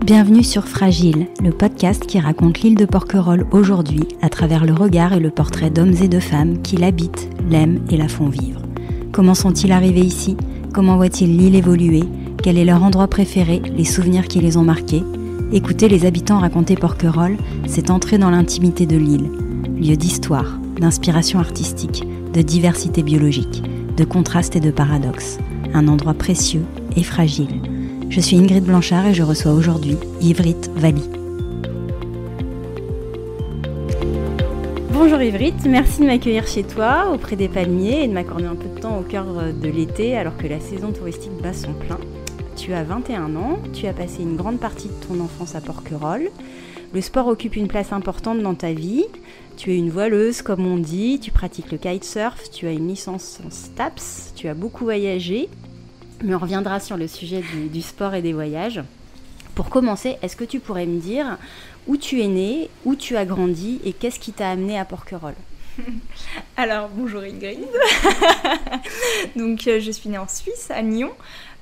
Bienvenue sur Fragile, le podcast qui raconte l'île de Porquerolles aujourd'hui à travers le regard et le portrait d'hommes et de femmes qui l'habitent, l'aiment et la font vivre. Comment sont-ils arrivés ici ? Comment voient-ils l'île évoluer ? Quel est leur endroit préféré ? Les souvenirs qui les ont marqués ? Écouter les habitants raconter Porquerolles, c'est entrer dans l'intimité de l'île. Lieu d'histoire, d'inspiration artistique, de diversité biologique, de contrastes et de paradoxes. Un endroit précieux et fragile. Je suis Ingrid Blanchard et je reçois aujourd'hui Ivrit Vali. Bonjour Ivrit, merci de m'accueillir chez toi, auprès des palmiers et de m'accorder un peu de temps au cœur de l'été alors que la saison touristique bat son plein. Tu as 21 ans, tu as passé une grande partie de ton enfance à Porquerolles. Le sport occupe une place importante dans ta vie. Tu es une voileuse, comme on dit, tu pratiques le kitesurf, tu as une licence en STAPS, tu as beaucoup voyagé. Mais on reviendra sur le sujet du sport et des voyages. Pour commencer, est-ce que tu pourrais me dire où tu es née, où tu as grandi et qu'est-ce qui t'a amenée à Porquerolles ? Alors, bonjour Ingrid. Donc, je suis née en Suisse, à Nyon.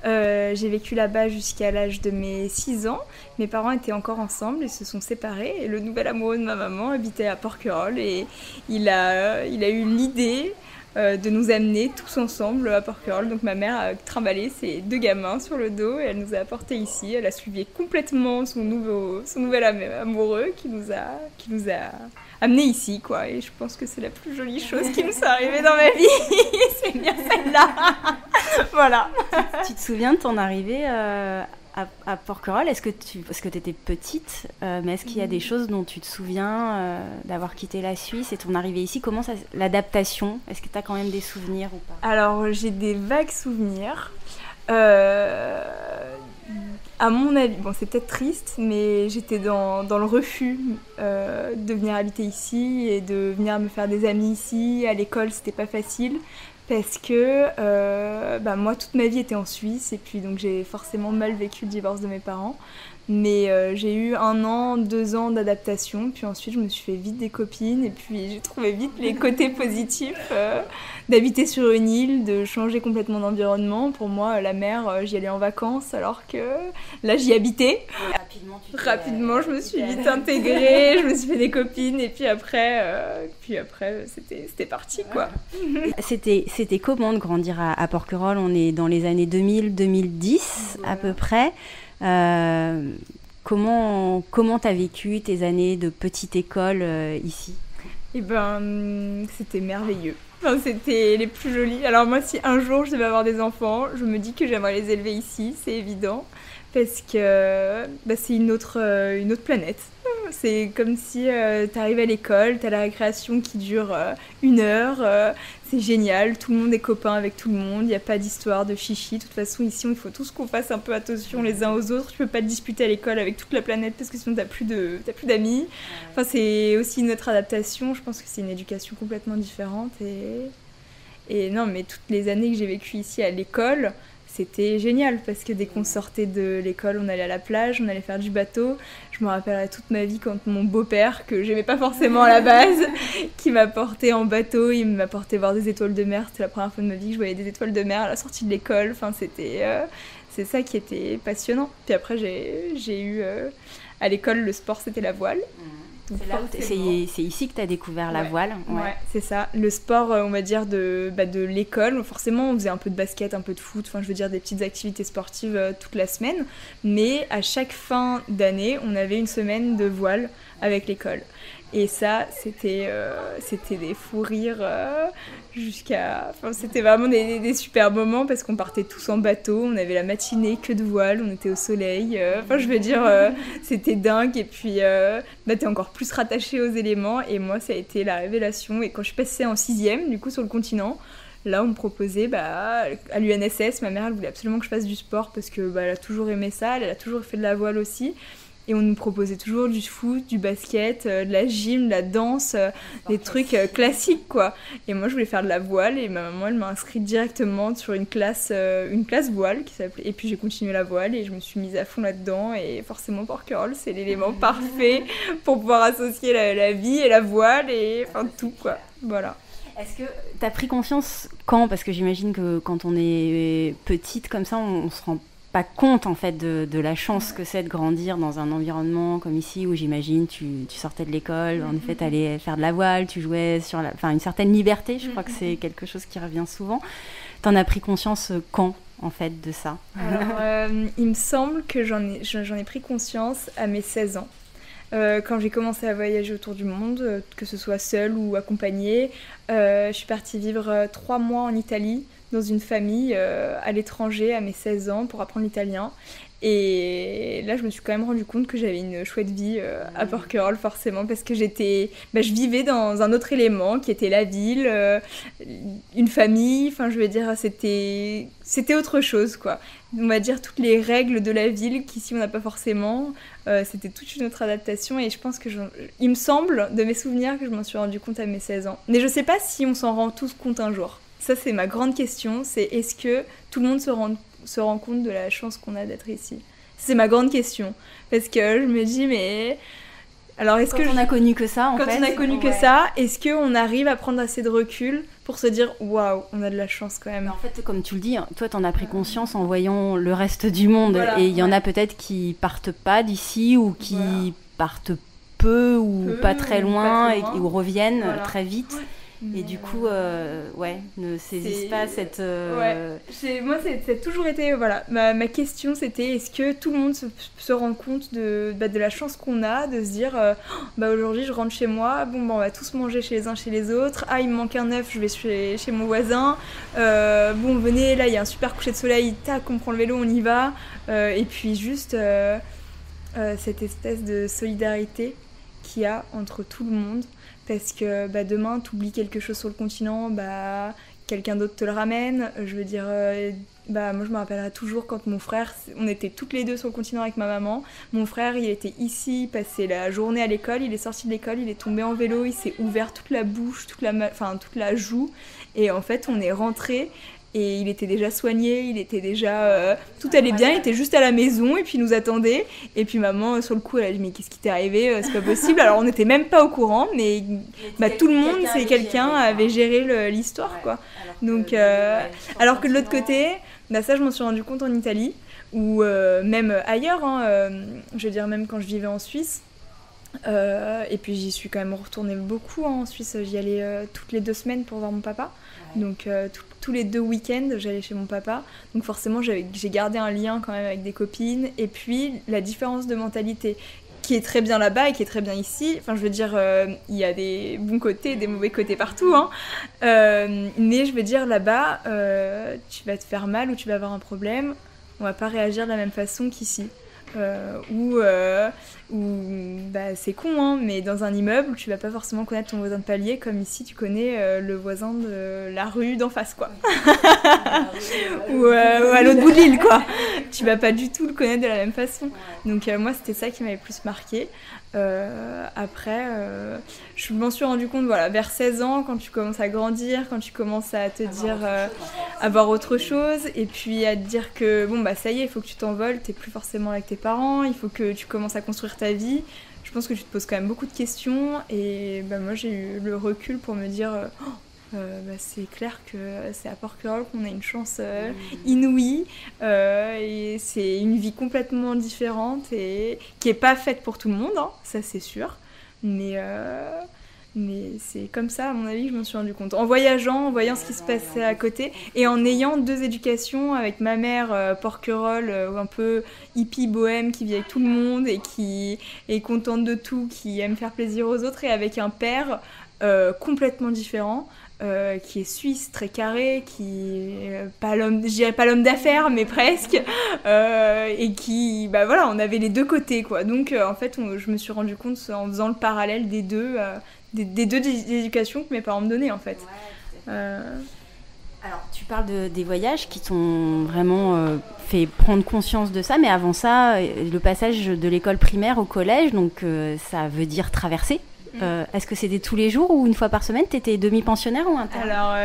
J'ai vécu là-bas jusqu'à l'âge de mes 6 ans. Mes parents étaient encore ensemble et se sont séparés. Et le nouvel amoureux de ma maman habitait à Porquerolles. Et il a eu l'idée de nous amener tous ensemble à Porquerolles. Donc ma mère a trimballé ses 2 gamins sur le dos et elle nous a apportés ici. Elle a suivi complètement son nouvel amoureux qui nous a amenés ici, quoi. Et je pense que c'est la plus jolie chose qui nous soit arrivée dans ma vie. C'est bien celle-là. Voilà. Tu te souviens de ton arrivée à Porquerolles ? Parce que tu étais petite, mais est-ce qu'il y a des choses dont tu te souviens d'avoir quitté la Suisse et ton arrivée ici ? Comment l'adaptation ? Est-ce que tu as quand même des souvenirs ou pas ? Alors, j'ai des vagues souvenirs. À mon avis, bon, c'est peut-être triste, mais j'étais dans le refus de venir habiter ici et de venir me faire des amis ici. À l'école, c'était pas facile. Parce que moi, toute ma vie était en Suisse et puis donc j'ai forcément mal vécu le divorce de mes parents. Mais j'ai eu 1 an, 2 ans d'adaptation. Puis ensuite, je me suis fait vite des copines. Et puis, j'ai trouvé vite les côtés positifs d'habiter sur une île, de changer complètement d'environnement. Pour moi, la mer, j'y allais en vacances alors que là, j'y habitais. Rapidement, je me suis vite intégrée. Je me suis fait des copines. Et puis après c'était parti, quoi. C'était comment de grandir à Porquerolles ? On est dans les années 2000-2010 à peu près. Comment t'as vécu tes années de petite école ici ? Eh ben, c'était merveilleux. Enfin, c'était les plus jolis. Alors moi, si un jour je devais avoir des enfants, je me dis que j'aimerais les élever ici, c'est évident, parce que c'est une autre planète. C'est comme si t'arrives à l'école, t'as la récréation qui dure 1 heure, c'est génial, tout le monde est copain avec tout le monde, il n'y a pas d'histoire de chichi. De toute façon, ici, il faut tous qu'on fasse un peu attention les uns aux autres. Tu peux pas te disputer à l'école avec toute la planète parce que sinon t'as plus d'amis. Enfin, c'est aussi une autre adaptation. Je pense que c'est une éducation complètement différente. Et non, mais toutes les années que j'ai vécues ici à l'école, c'était génial parce que dès qu'on sortait de l'école, on allait à la plage, on allait faire du bateau. Je me rappellerai toute ma vie quand mon beau-père, que j'aimais pas forcément à la base, qui m'a porté en bateau, il m'a porté voir des étoiles de mer. C'était la première fois de ma vie que je voyais des étoiles de mer à la sortie de l'école. Enfin, c'est ça qui était passionnant. Puis après, j'ai eu à l'école, le sport, c'était la voile. C'est ici que tu as découvert la voile. Ouais, c'est ça. Le sport, on va dire, de l'école. Forcément, on faisait un peu de basket, un peu de foot, enfin, je veux dire, des petites activités sportives toute la semaine. Mais à chaque fin d'année, on avait une semaine de voile avec l'école. Et ça, c'était des fous rires Enfin, c'était vraiment des super moments parce qu'on partait tous en bateau, on avait la matinée que de voile, on était au soleil. Enfin, je veux dire, c'était dingue. Et puis, t'es encore plus rattaché aux éléments. Et moi, ça a été la révélation. Et quand je suis passée en 6e, du coup, sur le continent, là, on me proposait, à l'UNSS, ma mère, elle voulait absolument que je fasse du sport parce que elle a toujours aimé ça, elle a toujours fait de la voile aussi. Et on nous proposait toujours du foot, du basket, de la gym, de la danse, des trucs classiques, quoi. Et moi, je voulais faire de la voile et ma maman, elle m'a inscrite directement sur une classe voile qui s'appelait... Et puis, j'ai continué la voile et je me suis mise à fond là-dedans. Et forcément, Porquerolles, c'est l'élément parfait pour pouvoir associer la vie et la voile et enfin tout, quoi. Voilà. Est-ce que tu as pris confiance quand ? Parce que j'imagine que quand on est petite comme ça, on se rend pas compte en fait de la chance que c'est de grandir dans un environnement comme ici où j'imagine tu sortais de l'école, en effet t'allais faire de la voile, tu jouais sur une certaine liberté, je crois que c'est quelque chose qui revient souvent. T'en as pris conscience quand en fait de ça? Alors, il me semble que j'en ai pris conscience à mes 16 ans. Quand j'ai commencé à voyager autour du monde, que ce soit seule ou accompagnée, je suis partie vivre 3 mois en Italie dans une famille à l'étranger à mes 16 ans pour apprendre l'italien. Et là, je me suis quand même rendu compte que j'avais une chouette vie à Porquerolles, forcément, parce que je vivais dans un autre élément qui était la ville, une famille, enfin, je veux dire, c'était autre chose, quoi. On va dire toutes les règles de la ville qu'ici on n'a pas forcément, c'était toute une autre adaptation et je pense que il me semble, de mes souvenirs, que je m'en suis rendu compte à mes 16 ans. Mais je sais pas si on s'en rend tous compte un jour. Ça, c'est ma grande question, c'est est-ce que tout le monde se rend compte de la chance qu'on a d'être ici? C'est ma grande question. Parce que je me dis, mais... Alors, est-ce quand on a connu que ça, en fait. Quand on a connu que ça, est-ce qu'on arrive à prendre assez de recul pour se dire, waouh, on a de la chance quand même? En fait, comme tu le dis, toi, t'en as pris conscience en voyant le reste du monde. Voilà, et il y en a peut-être qui partent pas d'ici ou qui partent peu ou pas très loin, ou reviennent très vite. Ouais. Et du coup, ne saisissent pas cette... Moi, c'est toujours été... Voilà, ma question, c'était est-ce que tout le monde se rend compte de la chance qu'on a, de se dire aujourd'hui, je rentre chez moi, on va tous manger chez les uns chez les autres. Ah, il me manque un œuf, je vais chez mon voisin. Venez, là, il y a un super coucher de soleil, tac, on prend le vélo, on y va. Et puis juste cette espèce de solidarité qu'il y a entre tout le monde. Parce que demain, t'oublies quelque chose sur le continent, quelqu'un d'autre te le ramène. Je veux dire, moi je me rappellerai toujours quand mon frère, on était toutes les deux sur le continent avec ma maman. Mon frère, il était ici, passait la journée à l'école, il est sorti de l'école, il est tombé en vélo, il s'est ouvert toute la bouche, toute la joue. Et en fait, on est rentrés. Et il était déjà soigné, il était déjà... tout allait bien, il était juste à la maison et puis il nous attendait. Et puis maman, sur le coup, elle a dit « Mais qu'est-ce qui t'est arrivé? C'est pas possible !» Alors on n'était même pas au courant, mais tout le monde, c'est quelqu'un avait géré l'histoire, quoi. Donc, alors que de l'autre côté, ça je m'en suis rendu compte en Italie, ou même ailleurs, je veux dire même quand je vivais en Suisse. Et puis j'y suis quand même retournée beaucoup en Suisse, j'y allais toutes les 2 semaines pour voir mon papa. Donc tous les 2 week-ends j'allais chez mon papa, donc forcément j'ai gardé un lien quand même avec des copines. Et puis la différence de mentalité qui est très bien là-bas et qui est très bien ici, enfin je veux dire il y a des bons côtés et des mauvais côtés partout, mais je veux dire là-bas tu vas te faire mal ou tu vas avoir un problème, on va pas réagir de la même façon qu'ici. C'est con, mais dans un immeuble, tu vas pas forcément connaître ton voisin de palier comme ici tu connais le voisin de la rue d'en face, quoi. ou à l'autre bout de l'île, quoi. Tu vas pas du tout le connaître de la même façon. Donc moi, c'était ça qui m'avait plus marqué. Après, je m'en suis rendu compte, vers 16 ans, quand tu commences à grandir, quand tu commences à te dire avoir autre chose, et puis à te dire que ça y est, il faut que tu t'envoles, t'es plus forcément avec tes parents, il faut que tu commences à construire ta vie. Je pense que tu te poses quand même beaucoup de questions, et moi j'ai eu le recul pour me dire c'est clair que c'est à Porquerolles qu'on a une chance inouïe, et c'est une vie complètement différente et qui est pas faite pour tout le monde, ça c'est sûr, mais c'est comme ça, à mon avis, que je m'en suis rendu compte. En voyageant, en voyant ce qui se passait à côté, et en ayant 2 éducations, avec ma mère Porquerolles, un peu hippie bohème, qui vit avec tout le monde et qui est contente de tout, qui aime faire plaisir aux autres, et avec un père complètement différent, qui est suisse, très carré, qui est je dirais pas l'homme d'affaires, mais presque, et qui, on avait les 2 côtés, quoi. Donc, en fait, je me suis rendu compte en faisant le parallèle des deux éducations que mes parents me donnaient, en fait. Alors, tu parles des voyages qui t'ont vraiment fait prendre conscience de ça, mais avant ça, le passage de l'école primaire au collège, donc ça veut dire traverser. Est-ce que c'était tous les jours ou une fois par semaine? T'étais demi-pensionnaire ou interne? Alors,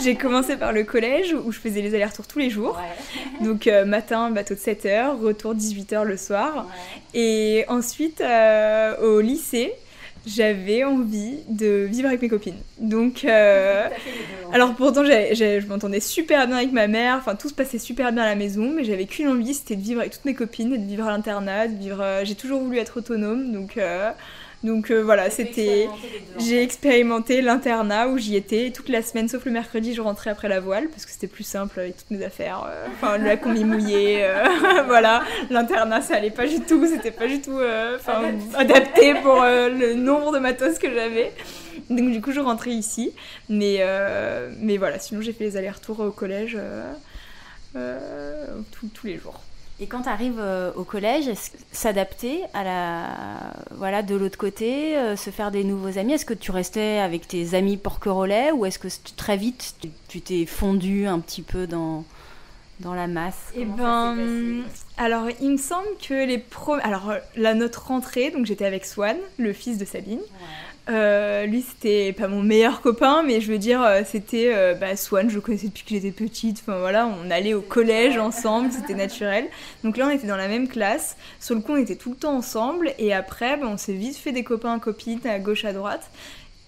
j'ai commencé par le collège où je faisais les allers-retours tous les jours. Ouais. Donc, matin, bateau de 7h, retour 18h le soir. Ouais. Et ensuite, au lycée, j'avais envie de vivre avec mes copines. Donc, alors pourtant, je m'entendais super bien avec ma mère, enfin tout se passait super bien à la maison, mais j'avais qu'une envie, c'était de vivre avec toutes mes copines, et de vivre à l'internat, j'ai toujours voulu être autonome, donc voilà, j'ai expérimenté l'internat où j'y étais toute la semaine, sauf le mercredi, je rentrais après la voile, parce que c'était plus simple avec toutes mes affaires, la combi mouillée, voilà, l'internat ça allait pas du tout, c'était pas du tout adapté pour le nombre de matos que j'avais. Donc du coup je rentrais ici, mais voilà, sinon j'ai fait les allers-retours au collège tous les jours. Et quand tu arrives au collège, est-ce que s'adapter à de l'autre côté, se faire des nouveaux amis, est-ce que tu restais avec tes amis porquerolais ou est-ce que très vite tu t'es fondu un petit peu dans la masse? Alors il me semble que notre rentrée, donc j'étais avec Swan, le fils de Sabine. Lui c'était pas mon meilleur copain, mais je veux dire c'était Swan, je le connaissais depuis que j'étais petite, enfin voilà, on allait au collège ensemble, c'était naturel. Donc là on était dans la même classe, sur le coup on était tout le temps ensemble et après on s'est vite fait des copains copines à gauche à droite.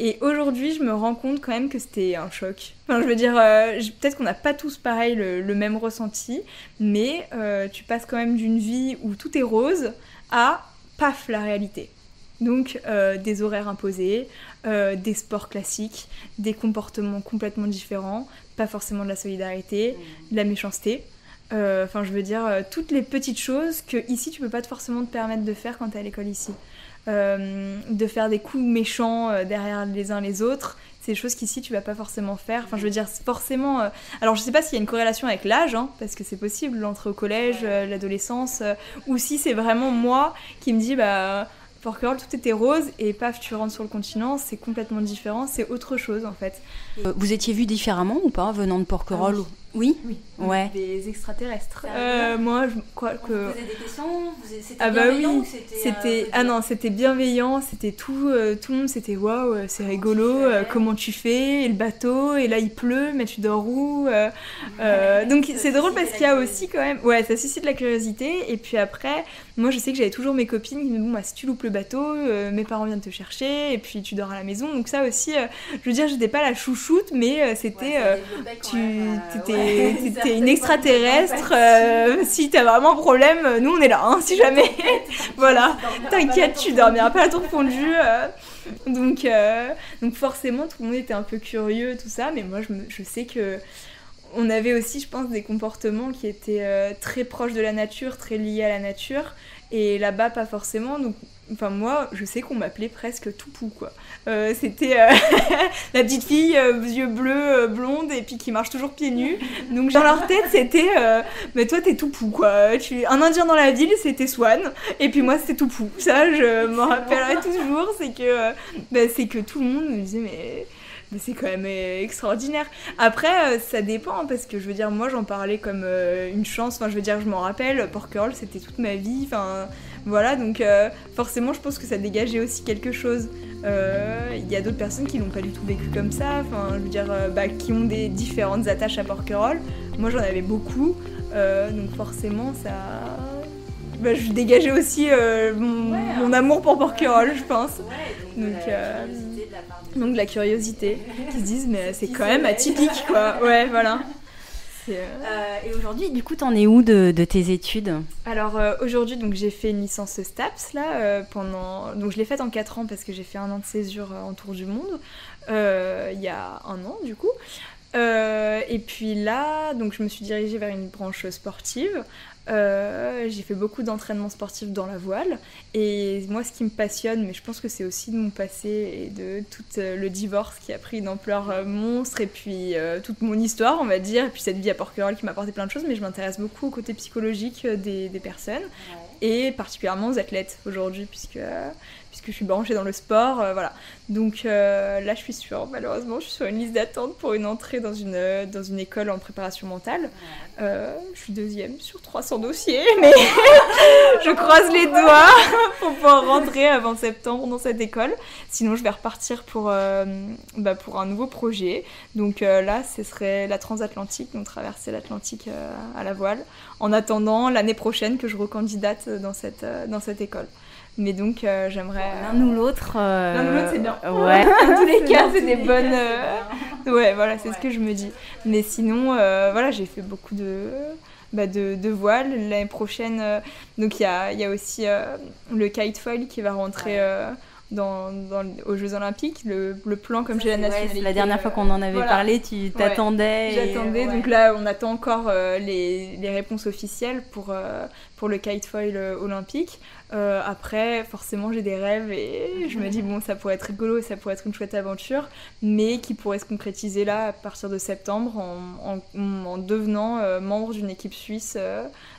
Et aujourd'hui, je me rends compte quand même que c'était un choc. Enfin, je veux dire, peut-être qu'on n'a pas tous pareil le même ressenti, mais tu passes quand même d'une vie où tout est rose à paf, la réalité. Donc des horaires imposés, des sports classiques, des comportements complètement différents, pas forcément de la solidarité, de la méchanceté. Enfin, je veux dire, toutes les petites choses que ici tu peux pas forcément te permettre de faire quand t'es à l'école ici. De faire des coups méchants derrière les uns les autres, c'est des choses qu'ici tu vas pas forcément faire. Enfin, je veux dire, forcément. Alors, je sais pas s'il y a une corrélation avec l'âge, parce que c'est possible, l'entrée au collège, l'adolescence, ou si c'est vraiment moi qui me dis, Porquerolles, tout était rose, et paf, tu rentres sur le continent, c'est complètement différent, c'est autre chose en fait. Vous étiez vus différemment ou pas, venant de Porquerolles? Oui. Ouais. Des extraterrestres. Moi, je crois que. Vous posez des questions? C'était bienveillant ou c'était. Non, c'était bienveillant, c'était tout le monde, c'était waouh, c'est rigolo, comment tu fais, et le bateau, et là il pleut, mais tu dors où Donc c'est drôle parce qu'il y a aussi quand même. Ouais, ça suscite la curiosité, et puis après, moi je sais que j'avais toujours mes copines qui me disaient, si tu loupes le bateau, mes parents viennent te chercher, et puis tu dors à la maison, donc ça aussi, je veux dire, j'étais pas la chouchoute, mais c'était. T'es une extraterrestre, si t'as vraiment un problème, nous on est là, si jamais. Voilà, t'inquiète, tu dormiras pas à tour fondu. Donc forcément, tout le monde était un peu curieux, tout ça, mais moi je sais que on avait aussi, je pense, des comportements qui étaient très proches de la nature, très liés à la nature, et là-bas pas forcément. Donc enfin moi je sais qu'on m'appelait presque Toupou quoi. C'était la petite fille yeux bleus blonde et puis qui marche toujours pieds nus, donc dans leur tête c'était mais toi t'es Toupou quoi, un indien dans la ville c'était Swan et puis moi c'était Toupou. Ça je m'en rappellerai toujours, c'est que tout le monde me disait mais c'est quand même extraordinaire. Après, ça dépend, parce que je veux dire, moi j'en parlais comme une chance, enfin je veux dire, je m'en rappelle, Porquerolles c'était toute ma vie, enfin voilà, donc forcément je pense que ça dégageait aussi quelque chose. Il y a d'autres personnes qui l'ont pas du tout vécu comme ça, enfin je veux dire, qui ont des différentes attaches à Porquerolles. Moi j'en avais beaucoup, donc forcément ça... je dégageais aussi mon amour pour Porquerolles, je pense. Donc de la curiosité, qui se disent mais c'est quand même atypique quoi, ouais voilà. Et aujourd'hui du coup t'en es où de tes études? Alors aujourd'hui donc j'ai fait une licence STAPS là, donc je l'ai faite en 4 ans parce que j'ai fait un an de césure en tour du monde, il y a un an du coup. Et puis là donc je me suis dirigée vers une branche sportive. J'ai fait beaucoup d'entraînement sportif dans la voile, et moi ce qui me passionne, mais je pense que c'est aussi de mon passé et de tout le divorce qui a pris une ampleur monstre, et puis toute mon histoire on va dire, et puis cette vie à Porquerolles qui m'a apporté plein de choses, mais je m'intéresse beaucoup au côté psychologique des personnes, et particulièrement aux athlètes aujourd'hui, puisque je suis branchée dans le sport, voilà. Donc là je suis malheureusement je suis sur une liste d'attente pour une entrée dans une école en préparation mentale. Je suis 2e sur 300 dossier, mais je croise les doigts pour pouvoir rentrer avant septembre dans cette école. Sinon, je vais repartir pour un nouveau projet. Donc là, ce serait la transatlantique, donc traverser l'Atlantique à la voile, en attendant l'année prochaine que je recandidate dans cette école. Mais donc, j'aimerais... L'un ou l'autre, c'est bien. Ouais. Dans tous les cas, c'est des bonnes... Ouais, voilà, c'est ce que je me dis. Mais sinon, voilà, j'ai fait beaucoup de voile. L'année prochaine, donc il y a aussi le kitefoil qui va rentrer aux Jeux Olympiques. Le plan, comme j'ai la nationalité... la dernière fois qu'on en avait parlé, tu t'attendais. J'attendais, donc là, on attend encore les réponses officielles pour le kitefoil olympique. Après, forcément, j'ai des rêves et je me dis, bon, ça pourrait être rigolo, ça pourrait être une chouette aventure, mais qui pourrait se concrétiser là à partir de septembre en devenant membre d'une équipe suisse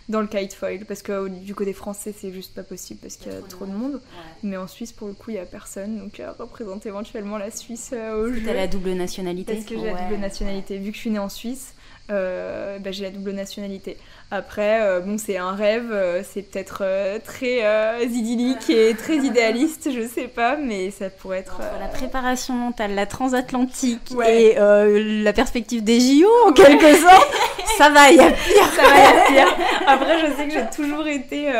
dans le kitefoil. Parce que du côté français, c'est juste pas possible parce qu'il y a trop de monde. Mais en Suisse, pour le coup, il n'y a personne. Donc, représenter éventuellement la Suisse au jeu. T'as la double nationalité. Parce que j'ai la double nationalité. Vu que je suis née en Suisse, j'ai la double nationalité. Après, c'est un rêve, c'est peut-être très idyllique et très idéaliste, je sais pas, mais ça pourrait être... La préparation mentale, la transatlantique et la perspective des JO, en quelque sorte, ça va, il y a pire. Après, je sais que j'ai toujours été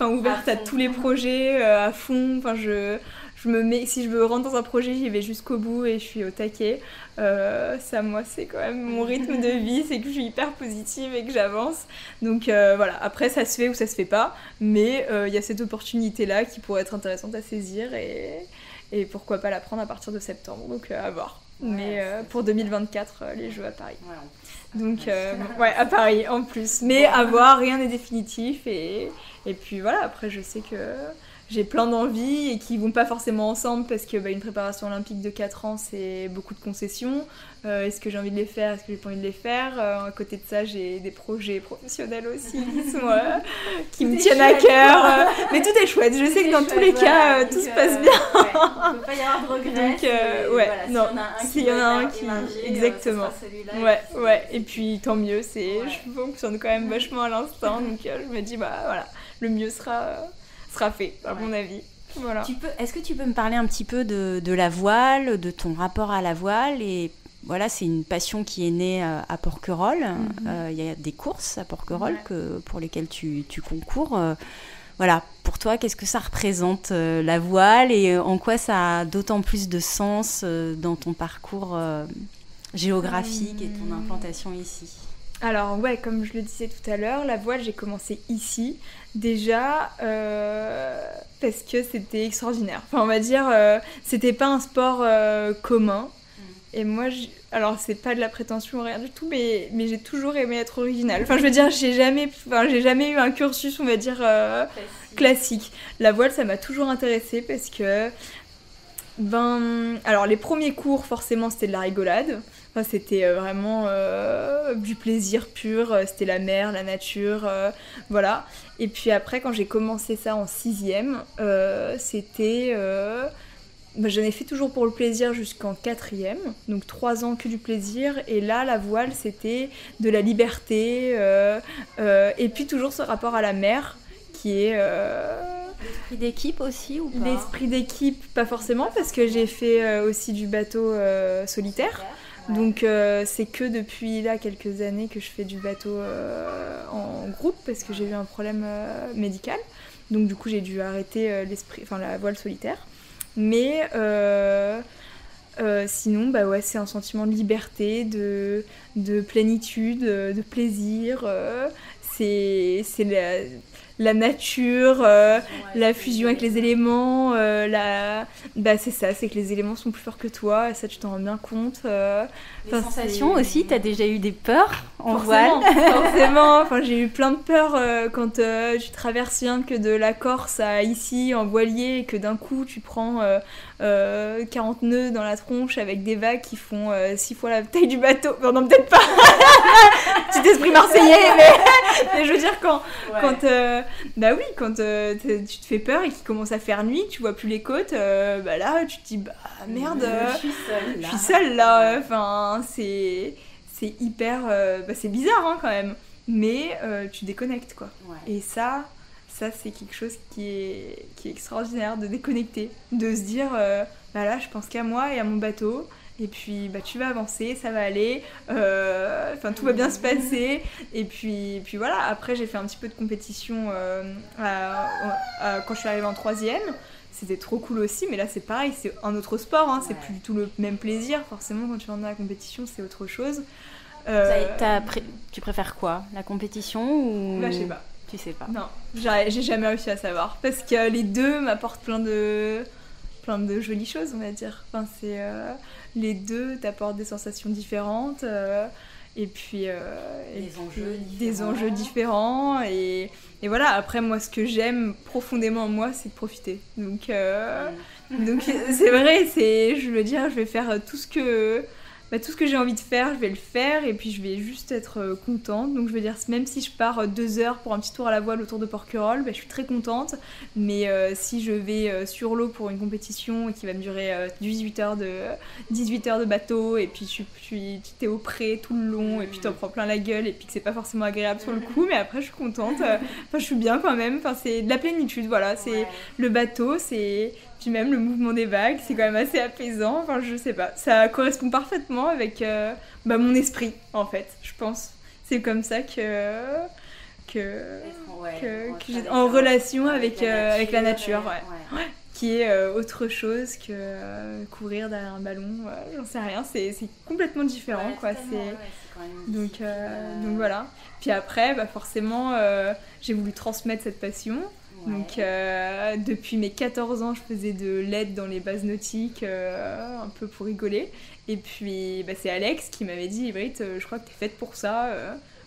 ouverte à tous les projets, à fond. Enfin, si je veux rentrer dans un projet, j'y vais jusqu'au bout et je suis au taquet. Ça, moi, c'est quand même mon rythme de vie, c'est que je suis hyper positive et que j'avance. Donc voilà, après ça se fait ou ça se fait pas, mais il y a cette opportunité-là qui pourrait être intéressante à saisir et pourquoi pas la prendre à partir de septembre, donc à voir. Mais pour 2024, les Jeux à Paris. Donc à Paris en plus, mais à voir, rien n'est définitif et puis voilà, après je sais que j'ai plein d'envies et qui vont pas forcément ensemble parce que une préparation olympique de 4 ans c'est beaucoup de concessions. Est-ce que j'ai envie de les faire, est-ce que j'ai pas envie de les faire, à côté de ça j'ai des projets professionnels aussi qui me tiennent à cœur, mais tout est chouette, je sais que dans tous les cas tout se passe bien. Il ne peut pas y avoir de regrets. Donc s'il y en a un qui exactement, et puis tant mieux, je fonctionne quand même vachement à l'instant, donc je me dis voilà, le mieux sera fait, à mon avis. Voilà. Est-ce que tu peux me parler un petit peu de la voile, de ton rapport à la voile et voilà, c'est une passion qui est née à Porquerolles. Il y a des courses à Porquerolles pour lesquelles tu concours. Voilà, pour toi, qu'est-ce que ça représente la voile et en quoi ça a d'autant plus de sens dans ton parcours géographique et ton implantation ici? Alors comme je le disais tout à l'heure, la voile, j'ai commencé ici, déjà parce que c'était extraordinaire. Enfin, on va dire, c'était pas un sport commun. Et moi, alors c'est pas de la prétention, rien du tout, mais j'ai toujours aimé être originale. Enfin, je veux dire, j'ai jamais eu un cursus, on va dire, classique. La voile, ça m'a toujours intéressée parce que, alors les premiers cours, forcément, c'était de la rigolade. Enfin, c'était vraiment du plaisir pur, c'était la mer, la nature, voilà. Et puis après, quand j'ai commencé ça en 6e, c'était... j'en ai fait toujours pour le plaisir jusqu'en 4e, donc 3 ans que du plaisir. Et là, la voile, c'était de la liberté, et puis toujours ce rapport à la mer qui est... L'esprit d'équipe aussi ou pas? L'esprit d'équipe, pas forcément, parce que j'ai fait aussi du bateau solitaire. Donc c'est que depuis là quelques années que je fais du bateau en groupe parce que j'ai eu un problème médical. Donc du coup j'ai dû arrêter la voile solitaire. Mais sinon c'est un sentiment de liberté, de plénitude, de plaisir. C'est la nature, la fusion avec les éléments, c'est ça, c'est que les éléments sont plus forts que toi, et ça tu t'en rends bien compte. Les sensations aussi, t'as déjà eu des peurs en voile? Forcément, enfin, j'ai eu plein de peurs quand tu traverses rien que de la Corse à ici en voilier et que d'un coup tu prends 40 nœuds dans la tronche avec des vagues qui font 6 fois la taille du bateau. Non, peut-être pas. Petit esprit marseillais, mais je veux dire quand tu te fais peur et qu'il commence à faire nuit, tu vois plus les côtes, là tu te dis merde, je suis seule là. Enfin c'est hyper, c'est bizarre quand même. mais tu déconnectes, quoi. Ouais. Et ça c'est quelque chose qui est extraordinaire, de déconnecter, de se dire bah là je pense qu'à moi et à mon bateau, et puis bah tu vas avancer, ça va aller, tout va bien se passer, et puis voilà. Après j'ai fait un petit peu de compétition quand je suis arrivée en 3e, c'était trop cool aussi, mais là c'est pareil, c'est un autre sport, hein, c'est plus du tout le même plaisir, forcément quand tu vas dans la compétition c'est autre chose. Tu préfères quoi, la compétition ou... Là je sais pas. Tu sais pas. Non, j'ai jamais réussi à savoir. Parce que les deux m'apportent plein de jolies choses, on va dire. Enfin, les deux t'apportent des sensations différentes. Et puis... des enjeux différents. Et voilà, après, moi, ce que j'aime profondément en moi, c'est de profiter. Donc c'est vrai, je veux dire, je vais faire tout ce que j'ai envie de faire, je vais le faire, et puis je vais juste être contente. Donc je veux dire, même si je pars 2 heures pour un petit tour à la voile autour de Porquerolles, je suis très contente. Mais si je vais sur l'eau pour une compétition qui va me durer 18 heures de bateau, et puis t'es au pré tout le long, et puis t'en prends plein la gueule, et puis que c'est pas forcément agréable sur le coup, mais après je suis contente. Je suis bien quand même. Enfin, c'est de la plénitude, voilà. C'est le bateau, puis même le mouvement des vagues, c'est quand même assez apaisant. Enfin, je sais pas, ça correspond parfaitement avec mon esprit, en fait, je pense. C'est comme ça que j'ai en relation avec la nature, qui est autre chose que courir derrière un ballon. J'en sais rien, c'est complètement différent, quoi. Donc voilà. Puis après, forcément, j'ai voulu transmettre cette passion. Donc depuis mes 14 ans, je faisais de l'aide dans les bases nautiques, un peu pour rigoler. Et puis c'est Alex qui m'avait dit, Brit, je crois que t'es faite pour ça.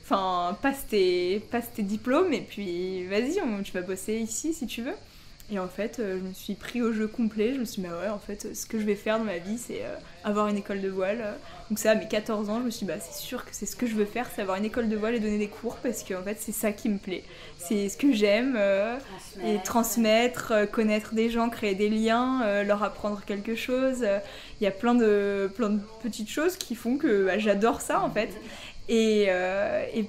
Passe tes diplômes et puis vas-y, tu vas bosser ici si tu veux. Et en fait, je me suis pris au jeu complet. Je me suis dit, en fait, ce que je vais faire dans ma vie, c'est avoir une école de voile. Donc ça, à mes 14 ans, je me suis dit, c'est sûr que c'est ce que je veux faire, c'est avoir une école de voile et donner des cours, parce que en fait, c'est ça qui me plaît. C'est ce que j'aime, et transmettre, connaître des gens, créer des liens, leur apprendre quelque chose. Il y a plein de petites choses qui font que j'adore ça, en fait. Et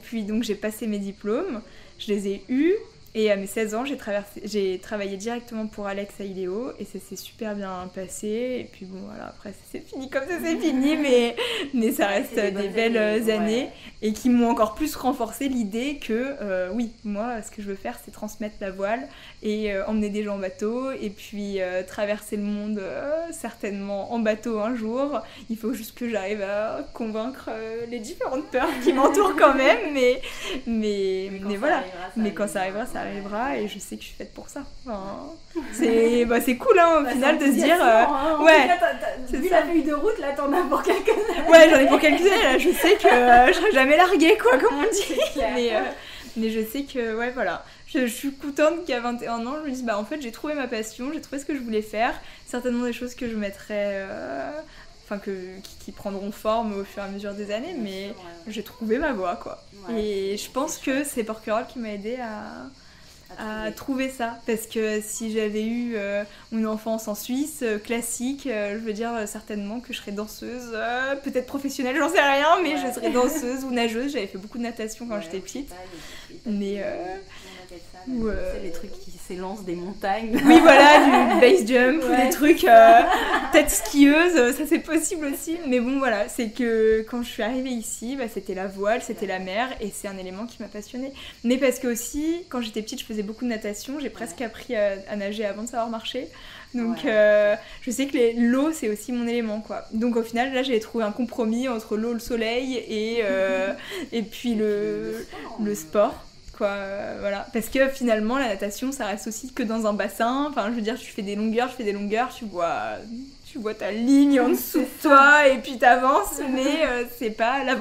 puis, donc, j'ai passé mes diplômes, je les ai eus. Et à mes 16 ans, j'ai travaillé directement pour Alex à Iléo, et ça s'est super bien passé. Et puis bon, voilà, après c'est fini comme ça, c'est fini, mais ça reste des belles années, et qui m'ont encore plus renforcé l'idée que oui, moi, ce que je veux faire, c'est transmettre la voile et emmener des gens en bateau, et puis traverser le monde certainement en bateau un jour. Il faut juste que j'arrive à convaincre les différentes peurs qui m'entourent quand même, mais voilà. Mais quand ça arrivera, ça arrivera, et je sais que je suis faite pour ça. Enfin, c'est cool, hein, au final, de se dire vu la feuille de route, là t'en as pour quelques années. Ouais, j'en ai pour quelques années, là je sais que je serai jamais larguée, quoi, comme on dit. Mais je sais que voilà, je suis contente qu'à 21 ans je me dise en fait j'ai trouvé ma passion, j'ai trouvé ce que je voulais faire, certainement des choses que je mettrai qui prendront forme au fur et à mesure des années, mais j'ai trouvé ma voie, quoi. Et je pense que c'est Porquerolles qui m'a aidée à trouver ça, parce que si j'avais eu une enfance en Suisse classique, je veux dire certainement que je serais danseuse, peut-être professionnelle, j'en sais rien, mais je serais danseuse ou nageuse. J'avais fait beaucoup de natation quand j'étais petite, mais c'est les trucs qui s'élancent des montagnes. Oui, voilà, du base jump, ou des trucs peut-être skieuse, ça c'est possible aussi. Mais bon, voilà, c'est que quand je suis arrivée ici, c'était la voile, c'était la mer, et c'est un élément qui m'a passionnée. Mais parce que aussi, quand j'étais petite, je faisais beaucoup de natation, j'ai presque appris à nager avant de savoir marcher. Donc je sais que l'eau, c'est aussi mon élément, quoi. Donc au final, là, j'ai trouvé un compromis entre l'eau, le soleil et puis le sport. Voilà. Parce que finalement la natation ça reste aussi que dans un bassin, je veux dire, tu fais des longueurs, tu vois ta ligne en dessous de toi et puis t'avances, mais c'est pas la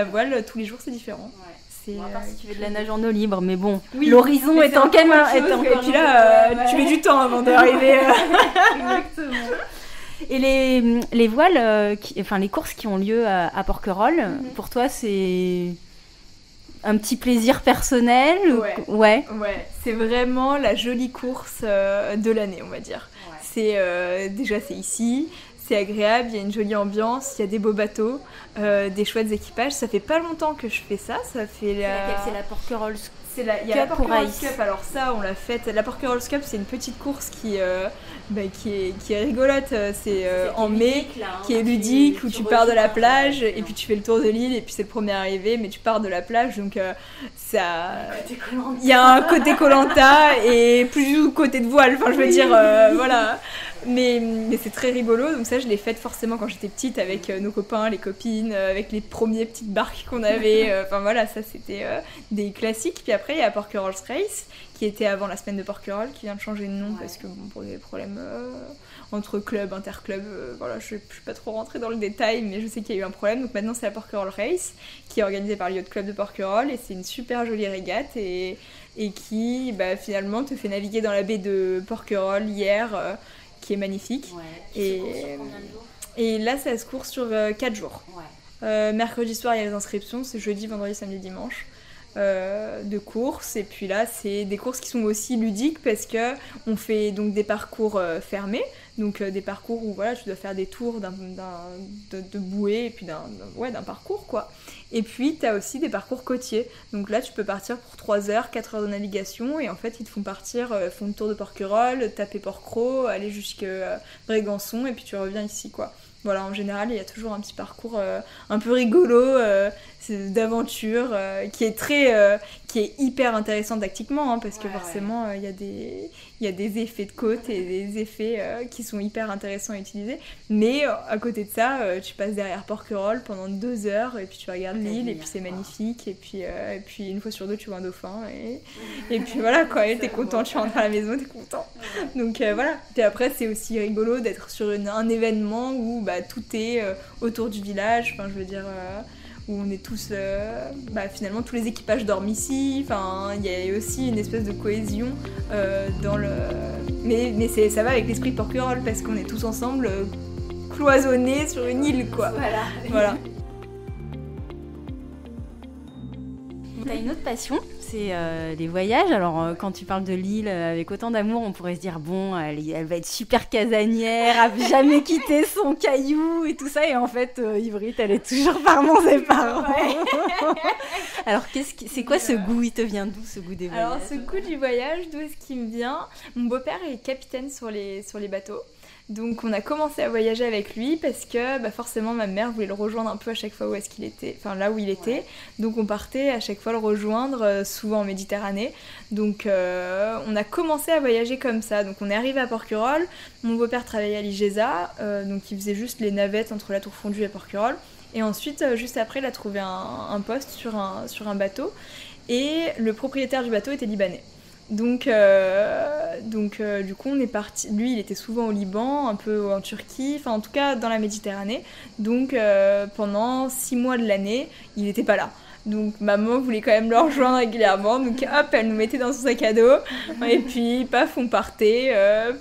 voile tous les jours c'est différent. À part si tu fais de la nage en eau libre, mais bon, oui, l'horizon est en quelle main. Et puis là tu mets du temps avant d'arriver. Exactement. Et les voiles, les courses qui ont lieu à Porquerolles, pour toi c'est un petit plaisir personnel? Ouais, c'est vraiment la jolie course de l'année, on va dire. C'est déjà c'est ici, c'est agréable, il y a une jolie ambiance, il y a des beaux bateaux, des chouettes équipages. Ça fait pas longtemps que je fais ça, ça fait C'est la Porquerolles il y a la Porquerolles Cup, alors ça on l'a faite. La Porquerolles Cup c'est une petite course qui est rigolote, c'est en mai, qui est ludique, où tu pars de la plage et puis tu fais le tour de l'île et puis c'est le premier arrivé, mais tu pars de la plage, donc ça, il y a un côté Koh-Lanta et plus côté de voile, enfin je veux dire, voilà. Mais c'est très rigolo, donc ça je l'ai faite forcément quand j'étais petite avec nos copains, les copines, avec les premiers petites barques qu'on avait, enfin voilà, ça c'était des classiques. Puis après il y a Porquerolles Race qui était avant la semaine de Porquerolles, qui vient de changer de nom parce que bon, pour des problèmes entre clubs, interclubs, voilà, je suis pas trop rentrée dans le détail, mais je sais qu'il y a eu un problème, donc maintenant c'est la Porquerolles Race qui est organisée par le Yacht Club de Porquerolles et c'est une super jolie régate et qui finalement te fait naviguer dans la baie de Porquerolles hier, qui est magnifique. Et là ça se court sur 4 jours. Mercredi soir il y a les inscriptions, c'est jeudi, vendredi, samedi, dimanche de courses, et puis là c'est des courses qui sont aussi ludiques parce que on fait donc des parcours fermés, donc des parcours où voilà tu dois faire des tours de bouée et puis d'un parcours quoi. Et puis t'as aussi des parcours côtiers, donc là tu peux partir pour 3 heures, 4 heures de navigation et en fait ils te font partir, font le tour de Porquerolles, taper Port-Cros, aller jusqu'à Brégançon et puis tu reviens ici quoi. Voilà, en général, il y a toujours un petit parcours un peu rigolo, d'aventure, qui est hyper intéressant tactiquement, hein, parce que forcément, il y a des effets de côte et des effets qui sont hyper intéressants à utiliser. Mais à côté de ça, tu passes derrière Porquerolles pendant 2 heures et puis tu regardes l'île et puis c'est magnifique. Et puis une fois sur deux, tu vois un dauphin et puis voilà, quoi, t'es content, tu rentres à la maison, t'es content. Donc voilà. Puis après, c'est aussi rigolo d'être sur un événement où tout est autour du village, enfin je veux dire où on est tous finalement tous les équipages dorment ici, enfin il y a aussi une espèce de cohésion dans le mais ça va avec l'esprit de Porquerolles parce qu'on est tous ensemble cloisonnés sur une île quoi. Voilà. T'as une autre passion, c'est les voyages. Alors quand tu parles de l'île avec autant d'amour, on pourrait se dire bon, elle va être super casanière, elle va jamais quitter son caillou et tout ça. Et en fait, Ivry, elle est toujours parmi ses parents. Alors c'est quoi ce goût? Il te vient d'où ce goût des voyages? Alors ce goût du voyage, d'où est-ce qu'il me vient? Mon beau-père est capitaine sur les bateaux. Donc on a commencé à voyager avec lui parce que forcément ma mère voulait le rejoindre un peu à chaque fois où est-ce qu'il était, enfin là où il était. Donc on partait à chaque fois le rejoindre, souvent en Méditerranée. Donc on a commencé à voyager comme ça. Donc on est arrivé à Porquerolles, mon beau-père travaillait à l'IGESA, donc il faisait juste les navettes entre la Tour Fondue et Porquerolles. Et ensuite, juste après, il a trouvé un poste sur un bateau. Et le propriétaire du bateau était libanais. Donc du coup on est parti, lui il était souvent au Liban, un peu en Turquie, enfin en tout cas dans la Méditerranée, donc pendant 6 mois de l'année il n'était pas là. Donc maman voulait quand même le rejoindre régulièrement, donc hop, elle nous mettait dans son sac à dos, et puis paf, on partait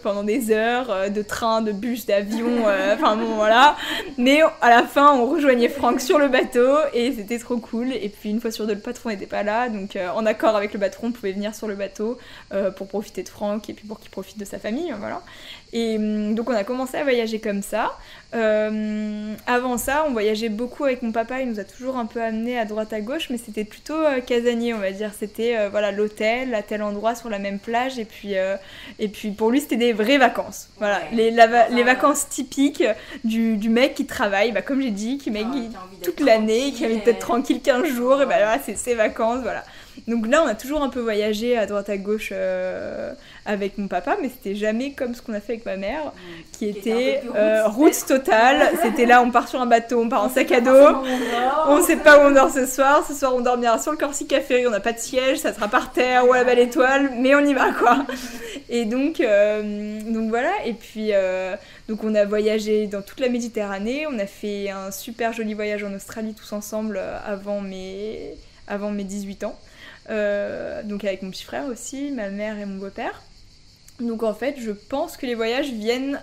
pendant des heures de train, de bus, d'avion, enfin bon voilà. Mais à la fin, on rejoignait Franck sur le bateau et c'était trop cool. Et puis une fois sur deux, le patron n'était pas là, donc en accord avec le patron, on pouvait venir sur le bateau pour profiter de Franck et puis pour qu'il profite de sa famille, voilà. Et donc on a commencé à voyager comme ça. Avant ça, on voyageait beaucoup avec mon papa, il nous a toujours un peu amenés à droite à gauche, mais c'était plutôt casanier, on va dire. C'était l'hôtel à tel endroit sur la même plage, et puis pour lui c'était des vraies vacances. Voilà, les vacances typiques du mec qui travaille, comme j'ai dit, qui toute l'année, qui a envie d'être tranquille 15 jours, et là c'est ses vacances, voilà. Donc là on a toujours un peu voyagé à droite à gauche avec mon papa, mais c'était jamais comme ce qu'on a fait avec ma mère, qui était route totale. C'était là, on part sur un bateau, on part en sac à dos, on sait pas où on dort ce soir on dormira sur le Corsica Ferry, on n'a pas de siège, ça sera par terre ou à la Belle Étoile, mais on y va quoi. Et donc voilà, et puis donc on a voyagé dans toute la Méditerranée, on a fait un super joli voyage en Australie tous ensemble avant mes 18 ans. Donc avec mon petit frère aussi, ma mère et mon beau-père. Donc en fait je pense que les voyages viennent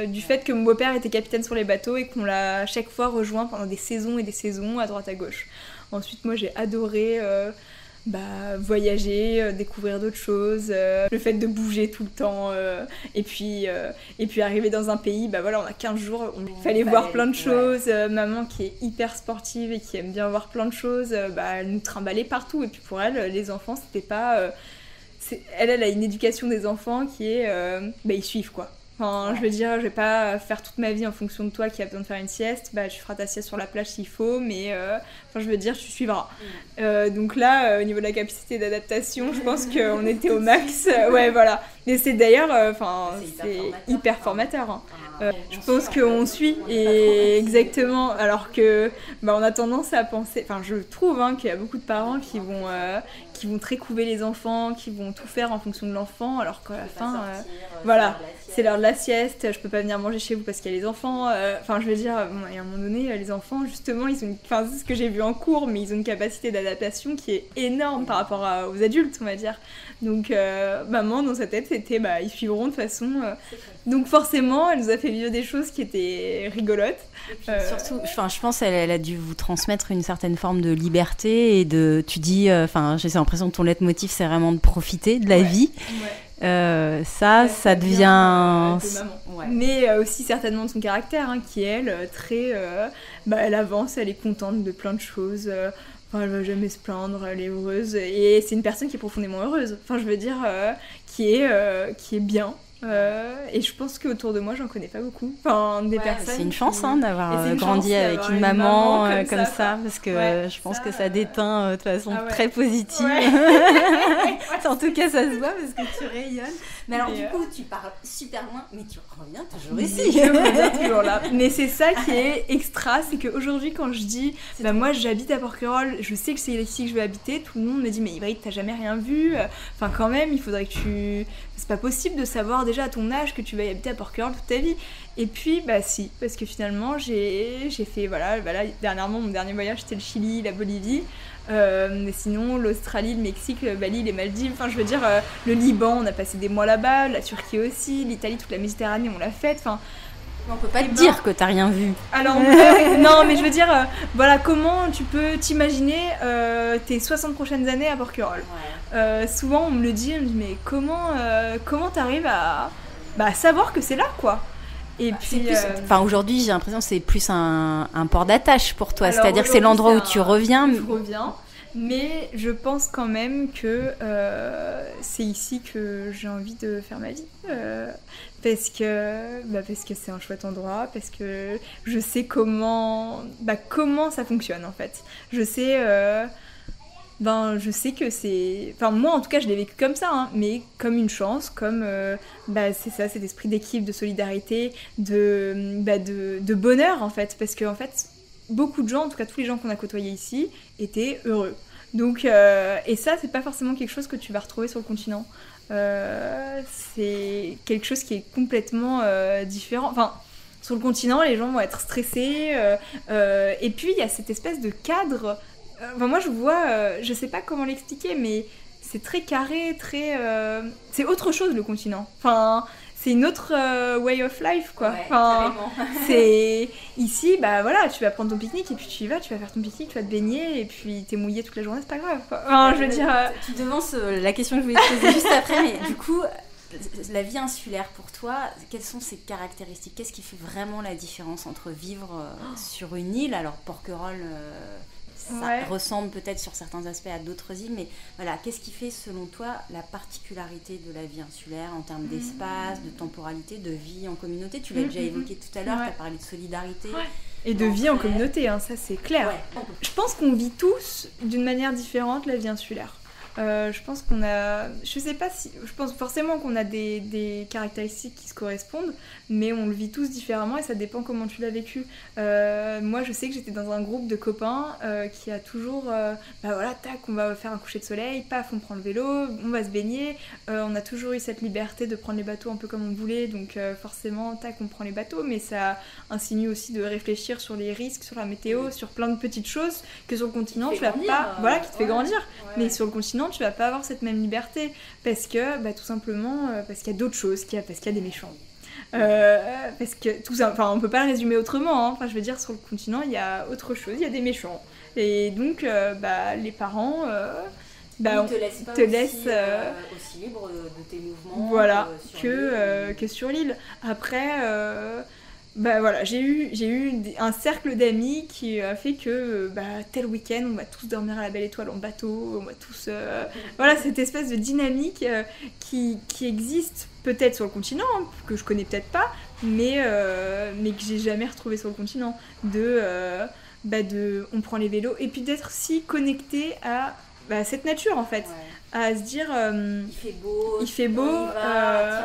du fait que mon beau-père était capitaine sur les bateaux et qu'on l'a à chaque fois rejoint pendant des saisons et des saisons à droite à gauche. Ensuite moi j'ai adoré voyager, découvrir d'autres choses, le fait de bouger tout le temps, et puis arriver dans un pays, on a 15 jours, il fallait voir plein de choses, maman qui est hyper sportive et qui aime bien voir plein de choses, elle nous trimballait partout, et puis pour elle, les enfants, c'était pas... Elle a une éducation des enfants qui est, ils suivent quoi. Enfin, je veux dire, je vais pas faire toute ma vie en fonction de toi qui a besoin de faire une sieste, tu feras ta sieste sur la plage s'il faut, mais je veux dire, tu suivras. Donc là, au niveau de la capacité d'adaptation, je pense qu'on était au max. Ouais, voilà. Mais c'est d'ailleurs, c'est hyper formateur. Hein. Je pense qu'on suit, et exactement, alors que on a tendance à penser, je trouve qu'il y a beaucoup de parents qui vont très couver les enfants, qui vont tout faire en fonction de l'enfant, alors qu'à la fin, voilà, c'est l'heure de la sieste, je peux pas venir manger chez vous parce qu'il y a les enfants, je veux dire, et à un moment donné, les enfants, justement, ils ont, c'est ce que j'ai vu en cours, mais ils ont une capacité d'adaptation qui est énorme par rapport aux adultes, on va dire. Donc, maman, dans sa tête, c'était, ils suivront de toute façon. Donc, forcément, elle nous a fait vivre des choses qui étaient rigolotes. Surtout, je pense qu'elle a dû vous transmettre une certaine forme de liberté et tu dis, j'ai l'impression que ton leitmotiv, c'est vraiment de profiter de la vie. Ouais. Ça devient... de maman. Ouais. Mais aussi certainement de son caractère, qui est, elle, très... elle avance, elle est contente de plein de choses. Elle va jamais se plaindre, elle est heureuse. Et c'est une personne qui est profondément heureuse. Je veux dire, qui est bien. Et je pense qu'autour de moi, j'en connais pas beaucoup. Des personnes. C'est une chance d'avoir grandi avec une maman comme ça, parce que je pense que ça déteint de façon très positive. Ouais. En tout cas, ça se voit parce que tu rayonnes. Mais alors, du coup, tu parles super loin, mais tu reviens toujours ici. Je reviens toujours là. Mais c'est ça qui est extra, c'est qu'aujourd'hui, quand je dis moi j'habite à Porquerolles, je sais que c'est ici que je vais habiter, tout le monde me dit mais Ivrite, t'as jamais rien vu. Quand même, il faudrait que tu. C'est pas possible de savoir déjà à ton âge que tu vas y habiter à Porquerolles toute ta vie. Et puis, si, parce que finalement, j'ai fait, dernièrement, mon dernier voyage, c'était le Chili, la Bolivie. Mais sinon, l'Australie, le Mexique, Bali, les Maldives, je veux dire, le Liban, on a passé des mois là-bas, la Turquie aussi, l'Italie, toute la Méditerranée, on l'a faite, on peut pas te dire que t'as rien vu. Alors, non, mais je veux dire, comment tu peux t'imaginer tes 60 prochaines années à Porquerolles. Souvent, on me le dit, mais comment t'arrives à savoir que c'est là, quoi. Et puis, aujourd'hui, j'ai l'impression que c'est plus un port d'attache pour toi. C'est-à-dire que c'est l'endroit où tu reviens. Je reviens, mais je pense quand même que c'est ici que j'ai envie de faire ma vie. Parce que c'est un chouette endroit, parce que je sais comment ça fonctionne, en fait. Je sais que c'est... moi, en tout cas, je l'ai vécu comme ça, mais comme une chance, comme... c'est ça, cet esprit d'équipe, de solidarité, de bonheur, en fait. Parce que, en fait, beaucoup de gens, en tout cas tous les gens qu'on a côtoyés ici, étaient heureux. Donc, et ça, c'est pas forcément quelque chose que tu vas retrouver sur le continent. C'est quelque chose qui est complètement différent. Sur le continent, les gens vont être stressés. Et puis, il y a cette espèce de cadre... moi je vois, je sais pas comment l'expliquer, mais c'est très carré, c'est autre chose le continent. C'est une autre way of life, quoi. C'est ici, tu vas prendre ton pique-nique et puis tu y vas, tu vas faire ton pique-nique, tu vas te baigner et puis t'es mouillé toute la journée, c'est pas grave, quoi. Je veux dire. Tu devances la question que je voulais te poser juste après, mais du coup, la vie insulaire pour toi, quelles sont ses caractéristiques ? Qu'est-ce qui fait vraiment la différence entre vivre sur une île, alors Porquerolles ça ressemble peut-être sur certains aspects à d'autres îles, mais voilà, qu'est-ce qui fait selon toi la particularité de la vie insulaire en termes d'espace, de temporalité, de vie en communauté ? Tu l'as déjà évoqué tout à l'heure, tu as parlé de solidarité. Et de vie en communauté, ça c'est clair. Je pense qu'on vit tous d'une manière différente la vie insulaire. Je pense qu'on a... Je sais pas si... Je pense forcément qu'on a des caractéristiques qui se correspondent, mais on le vit tous différemment et ça dépend comment tu l'as vécu. Moi, je sais que j'étais dans un groupe de copains qui a toujours... tac, on va faire un coucher de soleil, paf, on prend le vélo, on va se baigner. On a toujours eu cette liberté de prendre les bateaux un peu comme on voulait, donc forcément, tac, on prend les bateaux, mais ça insinue aussi de réfléchir sur les risques, sur la météo, sur plein de petites choses que sur le continent, tu vas pas... Voilà, qui te fait grandir. Mais sur le continent, tu vas pas avoir cette même liberté parce que tout simplement parce qu'il y a d'autres choses, parce qu'il y a des méchants, parce que tout ça, on peut pas le résumer autrement, je veux dire, sur le continent il y a autre chose, il y a des méchants et donc les parents bah, te laisse aussi libre de tes mouvements. Voilà, sur que sur l'île. Après, bah voilà, j'ai eu un cercle d'amis qui a fait que tel week-end, on va tous dormir à la Belle Étoile en bateau, on va tous... voilà, cette espèce de dynamique qui existe peut-être sur le continent, hein, que je connais peut-être pas, mais que j'ai jamais retrouvé sur le continent. On prend les vélos, et puis d'être si connecté à cette nature en fait. Ouais. À se dire il fait beau, tiens,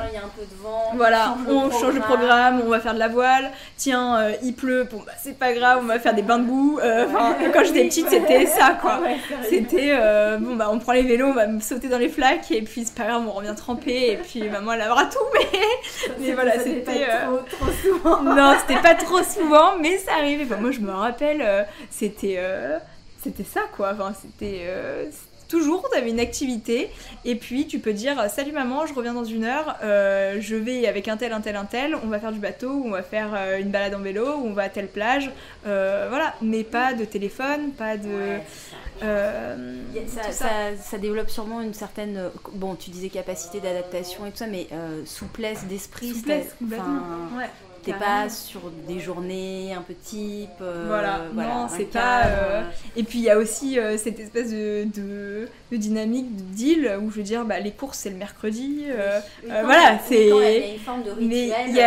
il y a un peu de vent, voilà, on change le programme, on va faire de la voile, tiens, il pleut, bon c'est pas grave, on va faire des bains de boue. Quand j'étais petite, c'était ça quoi. Ouais, c'était on prend les vélos, on va sauter dans les flaques, et puis c'est pas grave, on revient tremper, et puis maman elle lavera tout, mais voilà, c'était trop souvent. Non, c'était pas trop souvent, mais ça arrivait. Enfin, moi je me rappelle, c'était ça quoi, c'était toujours, t'avais une activité, et puis tu peux dire « Salut maman, je reviens dans 1 heure, je vais avec un tel, on va faire du bateau, ou on va faire une balade en vélo, ou on va à telle plage. » Voilà, mais pas de téléphone, pas de... Ouais, ça développe sûrement une certaine... Bon, tu disais capacité d'adaptation et tout ça, mais souplesse d'esprit. Ouais. T'es pas sur des journées un peu type. Voilà, non, c'est pas. Et puis il y a aussi cette espèce de dynamique d'île où je veux dire, les courses c'est le mercredi. Voilà, c'est. Il y a une forme de rituel. Mais il y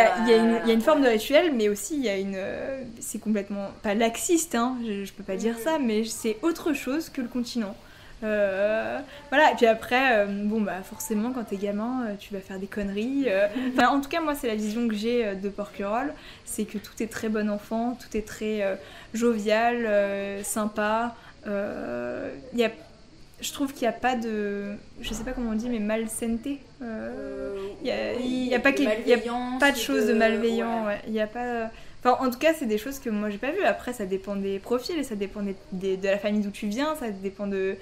a une forme de rituel, mais aussi il y a une. C'est complètement pas laxiste, hein, je peux pas dire ça, mais c'est autre chose que le continent. Voilà, et puis après forcément quand t'es gamin tu vas faire des conneries, en tout cas moi c'est la vision que j'ai de Porquerolles, c'est que tout est très bon enfant, tout est très jovial, sympa, je trouve qu'il n'y a pas de, je sais pas comment on dit, mais malsainteté, il y a pas de choses de malveillant, ouais. Il y a pas... en tout cas, c'est des choses que moi j'ai pas vues. Après, ça dépend des profils, et ça dépend de la famille d'où tu viens, ça dépend de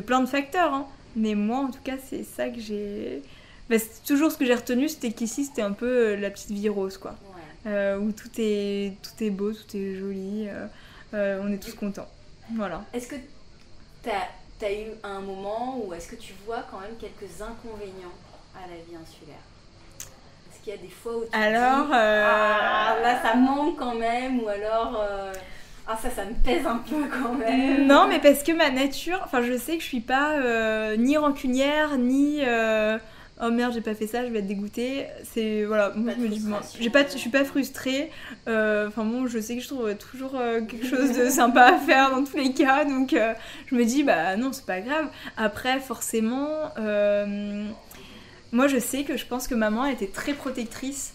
plein de facteurs. Hein. Mais moi, en tout cas, c'est ça que j'ai. C'est toujours ce que j'ai retenu, c'était qu'ici, c'était un peu la petite vie rose, quoi. Ouais. Où tout est beau, tout est joli, on est tous contents. Voilà. Est-ce que t'as eu un moment où est-ce que tu vois quand même quelques inconvénients à la vie insulaire ? Il y a des fois où tu dis, là ça manque quand même, ou alors ça me pèse un peu quand même. Non, mais parce que ma nature, je sais que je suis pas ni rancunière, ni oh merde j'ai pas fait ça, je vais être dégoûtée. C'est voilà, moi je me dis je suis pas frustrée. Je sais que je trouve toujours quelque chose de sympa à faire dans tous les cas, donc je me dis non c'est pas grave. Après forcément. Moi, je sais que je pense que maman était très protectrice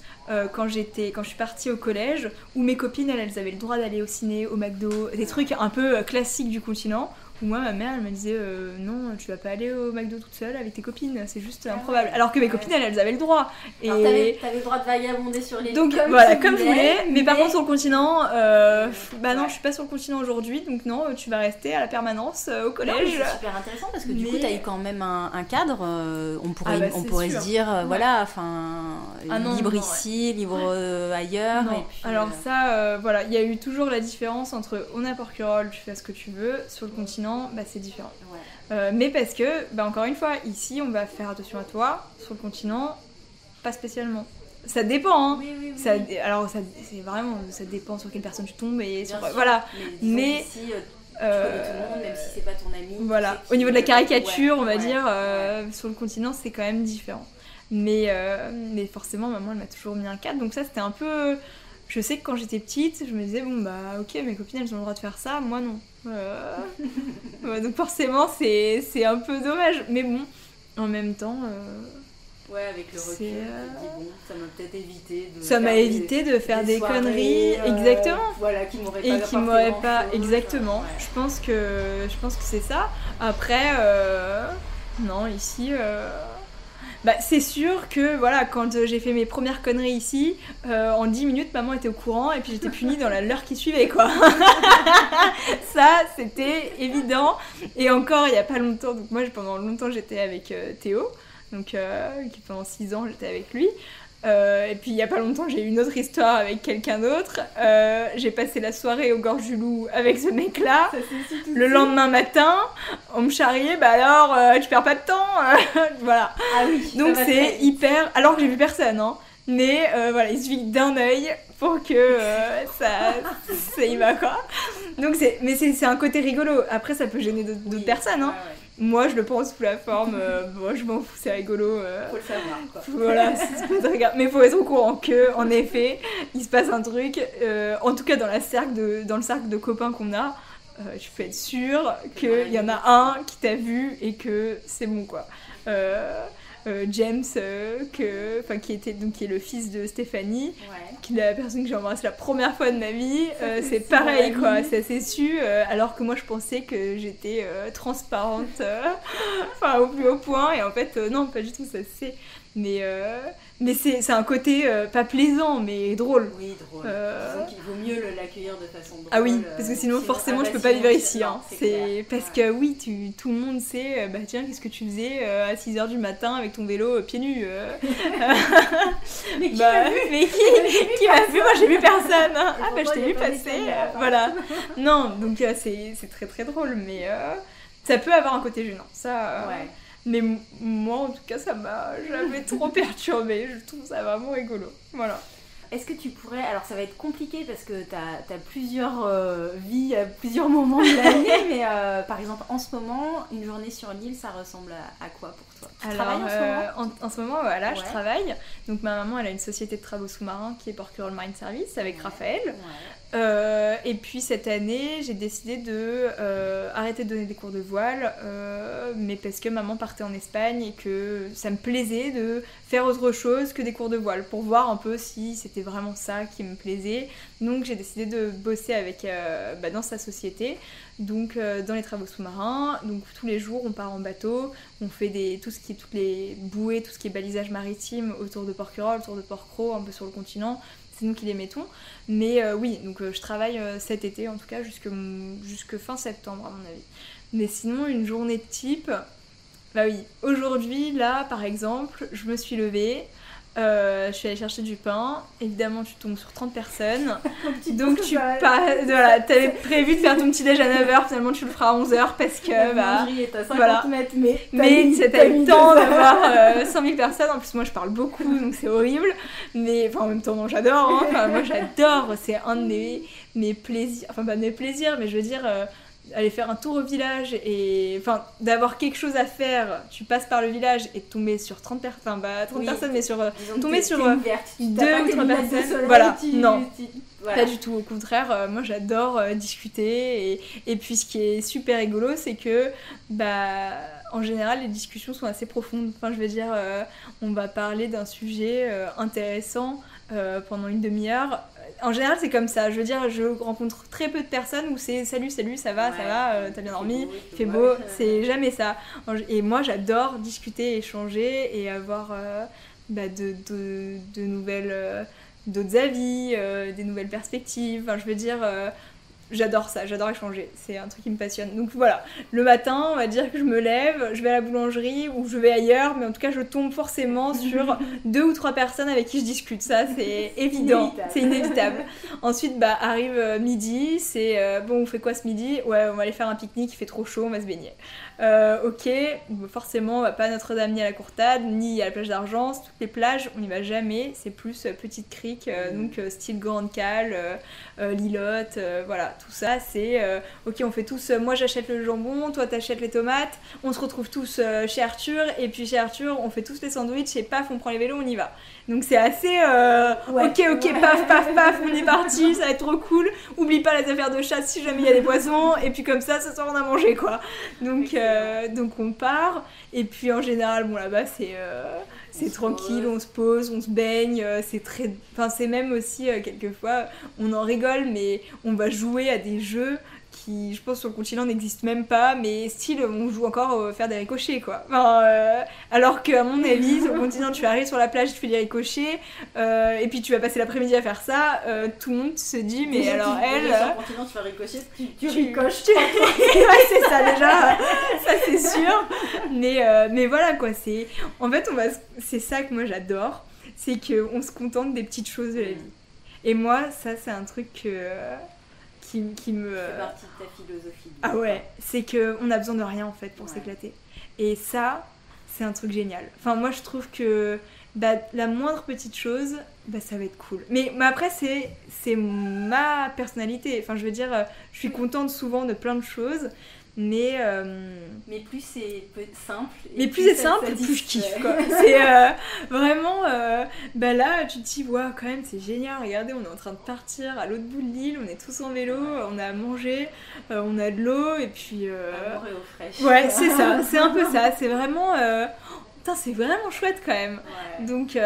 quand je suis partie au collège, où mes copines, elles avaient le droit d'aller au ciné, au McDo, des trucs un peu classiques du continent, où moi, ma mère, elle me disait non, tu vas pas aller au McDo toute seule avec tes copines, c'est juste improbable. Ouais. Alors que mes copines, elles avaient le droit. Et... Alors, t'avais le droit de vagabonder sur les... Donc voilà, comme je voulais, mais par contre sur le continent, non, je suis pas sur le continent aujourd'hui, donc non, tu vas rester à la permanence au collège. Non, c'est super intéressant, parce que du coup, t'as eu quand même un cadre, on pourrait se dire, libre ici, libre ailleurs. Non. Et puis, alors ça, il y a eu toujours la différence entre on est à Porquerolles, tu fais ce que tu veux, sur le continent, c'est différent. Ouais. Mais parce que, encore une fois, ici, on va faire attention à toi. Sur le continent, pas spécialement. Ça dépend, hein. Oui. Alors, c'est vraiment, ça dépend sur quelle personne tu tombes et sur, voilà. Mais ici, tu connais tout le monde, même si c'est pas ton ami. Voilà. Au niveau de la caricature, on va dire, sur le continent, c'est quand même différent. Mais forcément, maman, elle m'a toujours mis un cadre. Donc ça, c'était un peu... Je sais que quand j'étais petite, je me disais, ok, mes copines, elles ont le droit de faire ça, moi non. Donc forcément, c'est un peu dommage. Mais bon, en même temps... Ouais, avec le recul, tu te dis, ça m'a peut-être évité de... Ça m'a évité de faire des soirées, conneries, exactement. Voilà, qui m'auraient pas... Exactement. Ouais. Je pense que c'est ça. Après, non, ici... c'est sûr que voilà, quand j'ai fait mes premières conneries ici, en 10 minutes, maman était au courant et puis j'étais punie dans l'heure qui suivait, quoi. Ça, c'était évident. Et encore, il n'y a pas longtemps, donc moi pendant longtemps j'étais avec Théo, donc pendant 6 ans j'étais avec lui. Et puis il y a pas longtemps j'ai eu une autre histoire avec quelqu'un d'autre. J'ai passé la soirée au Gorge du Loup avec ce mec là. Le lendemain matin on me charriait, bah alors tu perds pas de temps. Voilà. Ah oui, donc c'est hyper, alors que j'ai vu personne hein. Mais voilà, il suffit d'un œil pour que ça y va quoi. Donc c'est un côté rigolo. Après ça peut gêner d'autres personnes hein. Moi je le prends sous la forme moi je m'en fous, c'est rigolo. Faut le savoir quoi. Voilà, c'est pas très grave. Mais faut être au courant que en effet il se passe un truc. En tout cas dans le cercle de copains qu'on a, je peux être sûre qu'il y en a un qui t'a vu et que c'est bon quoi. James, qui est le fils de Stéphanie, qui est la personne que j'ai embrassée la première fois de ma vie, c'est pareil quoi, ça s'est su, alors que moi je pensais que j'étais transparente, au plus haut point, et en fait non, pas du tout, ça se sait. Mais c'est un côté pas plaisant, mais drôle. Oui, drôle. Disons qu'il vaut mieux l'accueillir de façon drôle. Ah oui, parce que sinon forcément je peux pas vivre ici. Hein. C'est parce que oui, tout le monde sait, bah tiens, qu'est-ce que tu faisais à 6h du matin avec ton vélo pieds nus Mais qui m'a vu Qui m'a vu Moi j'ai vu personne. Ah bah je t'ai vu passer. Voilà. Non, donc c'est très très drôle, mais ça peut avoir un côté gênant. Ça. Ouais. Mais moi, en tout cas, ça m'a jamais trop perturbée. Je trouve ça vraiment rigolo. Voilà. Est-ce que tu pourrais... Alors, ça va être compliqué parce que t'as plusieurs vies, plusieurs moments de l'année. Mais par exemple, en ce moment, une journée sur l'île, ça ressemble à quoi pour toi ? Tu travailles en ce moment ? En ce moment, voilà, je travaille. Donc, ma maman, elle a une société de travaux sous-marins qui est Porquerolles Marine Service avec Raphaël. Et puis cette année j'ai décidé de arrêter de donner des cours de voile mais parce que maman partait en Espagne et que ça me plaisait de faire autre chose que des cours de voile pour voir un peu si c'était vraiment ça qui me plaisait. Donc j'ai décidé de bosser avec dans sa société, donc dans les travaux sous-marins. Donc tous les jours on part en bateau, on fait toutes les bouées, tout ce qui est balisage maritime autour de Porquerolles, autour de Port-Cros, un peu sur le continent. C'est nous qui les mettons, mais oui, donc je travaille cet été en tout cas jusque fin septembre à mon avis. Mais sinon une journée de type, bah oui, aujourd'hui là par exemple, je me suis levée, je suis allée chercher du pain, évidemment tu tombes sur 30 personnes, donc t'avais prévu de faire ton petit déj à 9h, finalement tu le feras à 11h parce que la boulangerie est à 50 voilà. mètres, mais t'as eu le temps d'avoir 100 000 personnes, en plus moi je parle beaucoup donc c'est horrible, mais en même temps non, j'adore, hein. Moi j'adore, c'est un de mes plaisirs, enfin pas de mes plaisirs mais je veux dire aller faire un tour au village et d'avoir quelque chose à faire, tu passes par le village et tomber sur 30 personnes, 30 personnes mais tomber sur 2 ou 3 personnes, voilà, non. Pas du tout, au contraire, moi j'adore discuter et puis ce qui est super rigolo c'est que en général les discussions sont assez profondes, je veux dire on va parler d'un sujet intéressant pendant une demi-heure. En général c'est comme ça, je veux dire je rencontre très peu de personnes où c'est salut, ça va, t'as bien dormi, il fait beau, c'est jamais ça. Et moi j'adore discuter, échanger et avoir de nouvelles... d'autres avis, des nouvelles perspectives, je veux dire, j'adore ça, j'adore échanger, c'est un truc qui me passionne. Donc voilà, le matin, on va dire que je me lève, je vais à la boulangerie ou je vais ailleurs, mais en tout cas je tombe forcément sur 2 ou 3 personnes avec qui je discute, ça c'est évident, c'est inévitable. Ensuite arrive midi, c'est bon on fait quoi ce midi ? Ouais, on va aller faire un pique-nique, il fait trop chaud, on va se baigner. Ok, forcément on va pas à Notre-Dame ni à la Courtade, ni à la plage d'Argence, toutes les plages on n'y va jamais, c'est plus petite crique, donc style Grande Cale, Lilotte, voilà, tout ça c'est ok on fait tous, moi j'achète le jambon, toi t'achètes les tomates, on se retrouve tous chez Arthur, et puis chez Arthur on fait tous les sandwichs et paf on prend les vélos, on y va. Donc c'est assez ok, paf, on est parti, ça va être trop cool, oublie pas les affaires de chasse si jamais il y a des poissons, et puis comme ça ce soir on a mangé quoi. Donc on part, et puis en général bon là-bas c'est tranquille, on se pose, on se baigne, c'est même aussi quelquefois on en rigole, mais on va jouer à des jeux qui je pense sur le continent n'existent même pas, mais style on joue encore faire des ricochets quoi. Alors qu'à mon avis sur le continent tu arrives sur la plage, tu fais des ricochets, et puis tu vas passer l'après-midi à faire ça, tout le monde se dit mais déjà, alors elle sur le continent tu fais ricocher, tu ricoches ouais c'est ça déjà, ça c'est sûr, mais voilà quoi, en fait c'est ça que moi j'adore, c'est qu'on se contente des petites choses de la vie. Et moi, ça, c'est un truc qui me... C'est partie de ta philosophie. Ah ouais, c'est qu'on a besoin de rien en fait pour s'éclater. Et ça, c'est un truc génial. Enfin, moi, je trouve que la moindre petite chose, ça va être cool. Mais après, c'est ma personnalité. Enfin, je veux dire, je suis contente souvent de plein de choses. Mais plus c'est simple. Mais plus c'est simple, plus je kiffe, quoi. C'est vraiment... là, tu te dis, ouais, quand même, c'est génial. Regardez, on est en train de partir à l'autre bout de l'île. On est tous en vélo, on a à manger, on a de l'eau, et puis... À mort et eau fraîche. Ouais, c'est ça. C'est un peu ça. C'est vraiment... Putain, c'est vraiment chouette quand même. Ouais. Donc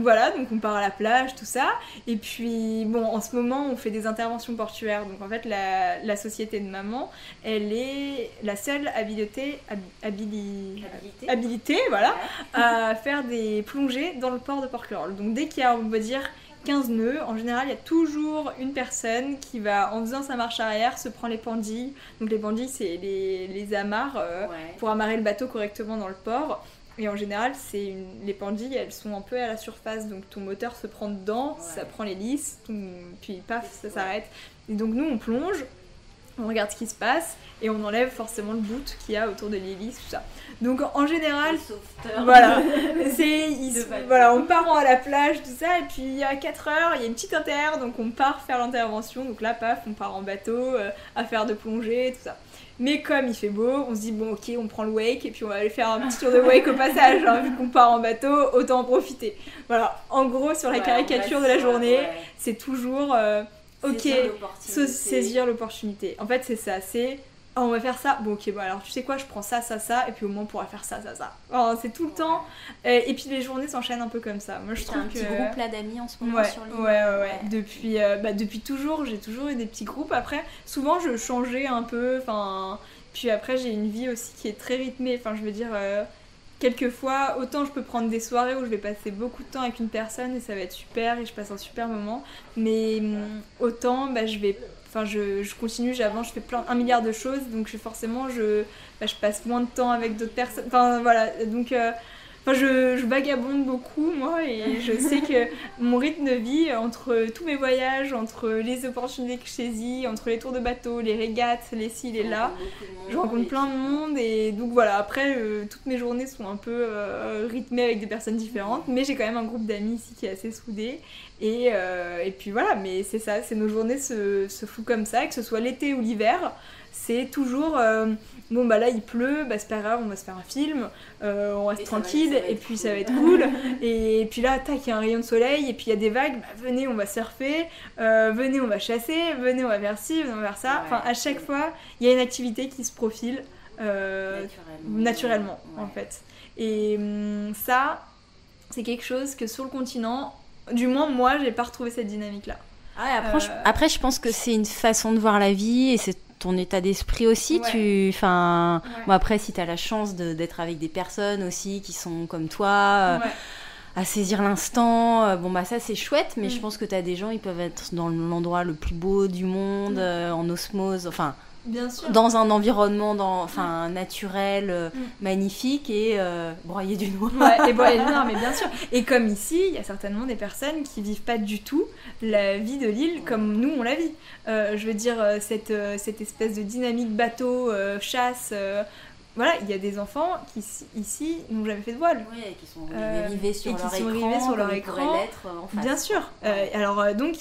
voilà, donc on part à la plage, tout ça. Et puis, bon, en ce moment, on fait des interventions portuaires. Donc en fait, la société de maman, elle est la seule habilitée voilà, à faire des plongées dans le port de Porquerolles. Donc dès qu'il y a, on va dire, 15 nœuds, en général, il y a toujours une personne qui va, en faisant sa marche arrière, se prend les pendilles. Donc les pendilles, c'est les amarres pour amarrer le bateau correctement dans le port. Et en général, les pendilles, elles sont un peu à la surface, donc ton moteur se prend dedans, ça prend l'hélice, puis paf, ça s'arrête. Et donc nous, on plonge, on regarde ce qui se passe, et on enlève forcément le bout qu'il y a autour de l'hélice, tout ça. Donc en général, voilà, voilà, on part à la plage, tout ça, et puis à 4 heures, il y a une petite inter, donc on part faire l'intervention, donc là, paf, on part en bateau, à faire de plongée, tout ça. Mais comme il fait beau, on se dit bon ok, on prend le wake et puis on va aller faire un petit tour de wake au passage, hein, vu qu'on part en bateau, autant en profiter. Voilà, en gros sur la caricature de la journée, c'est toujours saisir l'opportunité. En fait c'est ça, c'est on va faire ça, bon ok, bon alors tu sais quoi, je prends ça, et puis au moins on pourra faire ça. Alors, c'est tout le temps, et puis les journées s'enchaînent un peu comme ça. Moi je trouve un petit groupe là d'amis en ce moment sur l'île. Ouais. Depuis toujours, j'ai toujours eu des petits groupes. Après, souvent je changeais un peu, enfin, puis après j'ai une vie aussi qui est très rythmée, enfin je veux dire, quelquefois, autant je peux prendre des soirées où je vais passer beaucoup de temps avec une personne et ça va être super et je passe un super moment, mais autant je continue, j'avance, je fais un milliard de choses, donc forcément je passe moins de temps avec d'autres personnes, enfin voilà, donc je vagabonde beaucoup moi, et je sais que mon rythme de vie, entre tous mes voyages, entre les opportunités que je saisis, entre les tours de bateau, les régates, les ci, les là, je rencontre plein de monde, et donc voilà, après toutes mes journées sont un peu rythmées avec des personnes différentes, mais j'ai quand même un groupe d'amis ici qui est assez soudé, et puis voilà, mais c'est ça, c'est nos journées se font comme ça, que ce soit l'été ou l'hiver, c'est toujours bon là il pleut, c'est pas grave, on va se faire un film, on reste tranquille, et puis ça va être cool, et puis là tac, il y a un rayon de soleil, et puis il y a des vagues, venez on va surfer, venez on va chasser, venez on va faire ci, venez on va faire ça, enfin à chaque fois il y a une activité qui se profile naturellement en fait, et ça c'est quelque chose que sur le continent, du moins moi j'ai pas retrouvé cette dynamique là. Après je pense que c'est une façon de voir la vie, et c'est ton état d'esprit aussi. Bon, après si t'as la chance d'être avec des personnes aussi qui sont comme toi, à saisir l'instant, ça c'est chouette, mais je pense que t'as des gens, ils peuvent être dans l'endroit le plus beau du monde, en osmose, enfin bien sûr, dans un environnement naturel, magnifique, et broyer du noir. Et broyer du noir, mais bien sûr. Et comme ici, il y a certainement des personnes qui vivent pas du tout la vie de l'île comme nous on la vit. Je veux dire, cette espèce de dynamique bateau, chasse. Voilà, il y a des enfants qui ici n'ont jamais fait de voile. Oui, et qui sont rivés sur leur écran. Bien sûr. Alors donc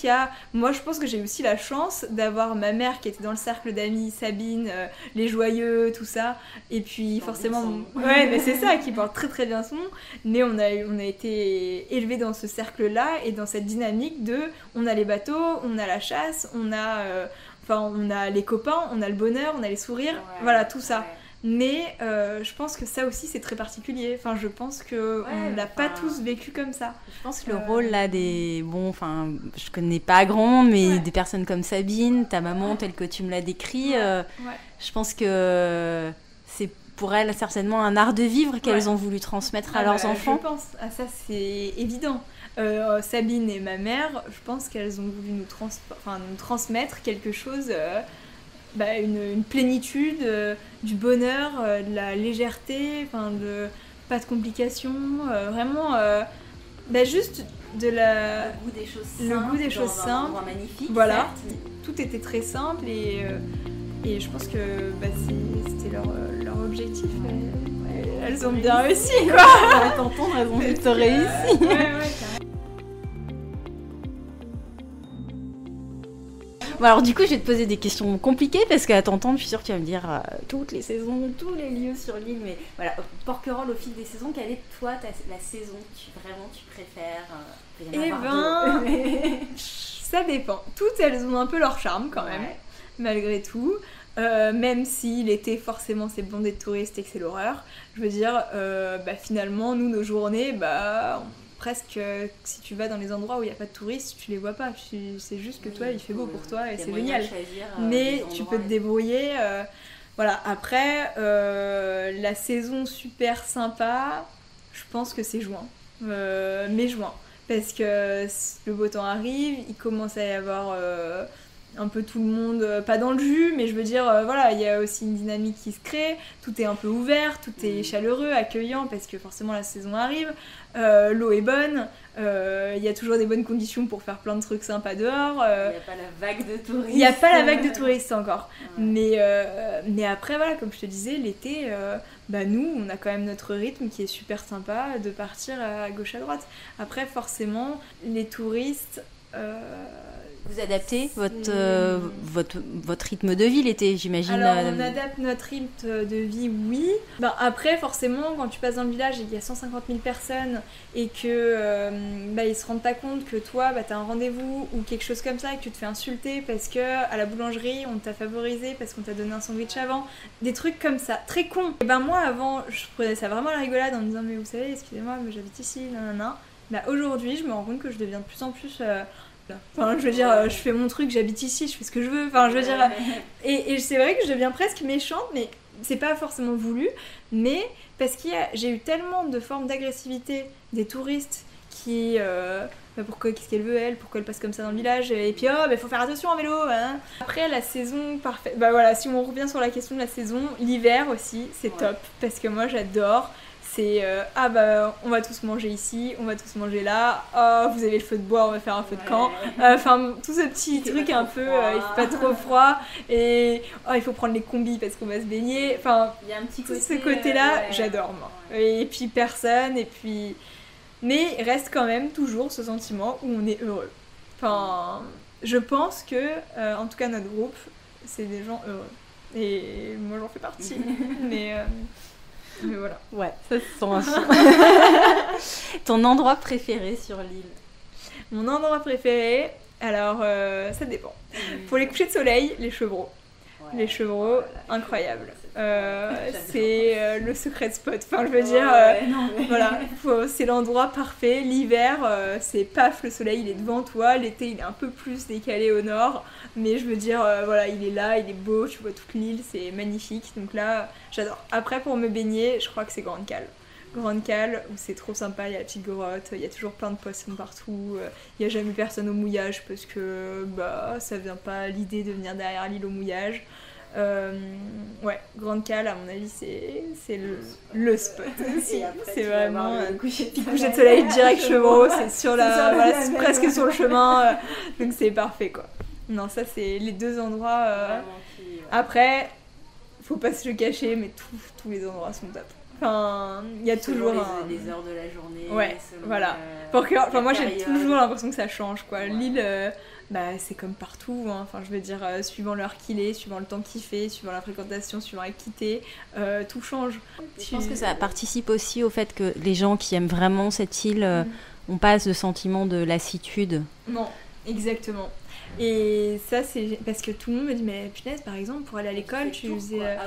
moi je pense que j'ai aussi la chance d'avoir ma mère qui était dans le cercle d'amis, Sabine, les joyeux, tout ça. Et puis forcément, mais c'est ça, qui porte très très bien son nom. Mais on a été élevés dans ce cercle-là et dans cette dynamique de, on a les bateaux, on a la chasse, on a les copains, on a le bonheur, on a les sourires, voilà tout ça. Mais je pense que ça aussi c'est très particulier. Enfin, je pense que on l'a pas tous vécu comme ça. Je pense que le rôle là je connais pas grand monde, mais des personnes comme Sabine, ta maman telle que tu me l'as décrit, je pense que c'est pour elles certainement un art de vivre qu'elles ont voulu transmettre à leurs enfants. Je pense, ça c'est évident. Sabine et ma mère, je pense qu'elles ont voulu nous transmettre quelque chose. Une plénitude, du bonheur, de la légèreté, pas de complications, vraiment Juste le goût des choses simples. Magnifique. Voilà, tout était très simple et je pense que c'était leur objectif. Elles ont bien réussi, quoi. On va t'entendre, elles ont vite réussi. Bon, alors du coup, je vais te poser des questions compliquées parce qu'à t'entendre, je suis sûre que tu vas me dire toutes les saisons, tous les lieux sur l'île. Mais voilà, Porquerolles au fil des saisons, quelle est toi la saison que tu préfères Ça dépend. Toutes elles ont un peu leur charme quand même, malgré tout. Même si l'été forcément c'est bondé de touristes et que c'est l'horreur. Je veux dire, finalement, nous, nos journées, presque si tu vas dans les endroits où il n'y a pas de touristes, tu les vois pas. C'est juste que toi, il fait beau pour toi et c'est génial. Mais tu peux te débrouiller. Voilà. Après, la saison super sympa, je pense que c'est juin. Mai-juin. Parce que le beau temps arrive, il commence à y avoir un peu tout le monde, pas dans le jus, mais je veux dire, il y a aussi une dynamique qui se crée, tout est un peu ouvert, tout est chaleureux, accueillant, parce que forcément la saison arrive, l'eau est bonne, il y a toujours des bonnes conditions pour faire plein de trucs sympas dehors. Il n'y a pas la vague de touristes. Il n'y a pas la vague de touristes encore. Ouais. Mais après, voilà, comme je te disais, l'été, nous, on a quand même notre rythme qui est super sympa de partir à gauche à droite. Après, forcément, les touristes... Vous adaptez votre rythme de vie l'été, j'imagine. Alors, on adapte notre rythme de vie, oui. Après, forcément, quand tu passes dans le village et qu'il y a 150 000 personnes et que ils se rendent pas compte que toi, t'as un rendez-vous ou quelque chose comme ça et que tu te fais insulter parce que à la boulangerie, on t'a favorisé parce qu'on t'a donné un sandwich avant. Des trucs comme ça, très cons. Et moi, avant, je prenais ça vraiment à la rigolade en me disant « Mais vous savez, excusez-moi, mais j'habite ici, nanana. » Aujourd'hui, je me rends compte que je deviens de plus en plus... je veux dire, je fais mon truc, j'habite ici, je fais ce que je veux. Je veux dire, et c'est vrai que je deviens presque méchante, mais c'est pas forcément voulu. Mais parce que j'ai eu tellement de formes d'agressivité des touristes qui, pourquoi, qu'est-ce qu'elle veut elle, pourquoi elle passe comme ça dans le village, et puis faut faire attention en vélo. Hein. Après la saison parfaite, si on revient sur la question de la saison, l'hiver aussi, c'est top parce que moi j'adore. C'est on va tous manger ici, on va tous manger là, vous avez le feu de bois, on va faire un feu de camp. Tout ce petit truc un peu, il fait pas trop froid, et il faut prendre les combis parce qu'on va se baigner. Il y a un petit côté, ce côté-là, j'adore moi. Et puis personne, mais il reste quand même toujours ce sentiment où on est heureux. Je pense que, en tout cas notre groupe, c'est des gens heureux. Et moi j'en fais partie. Mais voilà. Ouais, ça se sent aussi. Ton endroit préféré sur l'île? Mon endroit préféré, alors ça dépend. Pour les couchers de soleil, les chevreaux. Les chevreaux, incroyables. C'est le secret spot. Je veux dire, voilà, c'est l'endroit parfait. L'hiver, c'est paf, le soleil il est devant toi. L'été il est un peu plus décalé au nord, mais je veux dire, il est là, il est beau. Tu vois toute l'île, c'est magnifique. Donc là, j'adore. Après, pour me baigner, je crois que c'est Grande Cale. Grande Cale, où c'est trop sympa, il y a la petite grotte, il y a toujours plein de poissons partout, il n'y a jamais personne au mouillage parce que ça vient pas l'idée de venir derrière l'île au mouillage. Grande Cale, à mon avis, c'est le spot aussi. C'est vraiment un coucher de soleil direct chevreau, c'est c'est presque sur le chemin, donc c'est parfait quoi. Non, ça c'est les deux endroits. Après, faut pas se le cacher, mais tous les endroits sont top. Il y a toujours les heures de la journée. Ouais, voilà. Moi j'ai toujours l'impression que ça change quoi. L'île, c'est comme partout. Hein. Je veux dire, suivant l'heure qu'il est, suivant le temps qu'il fait, suivant la fréquentation, suivant l'équité, tout change. Je pense que ça participe aussi au fait que les gens qui aiment vraiment cette île, on passe le sentiment de lassitude. Non, exactement. Et ça c'est parce que tout le monde me dit mais punaise par exemple pour aller à l'école tu faisais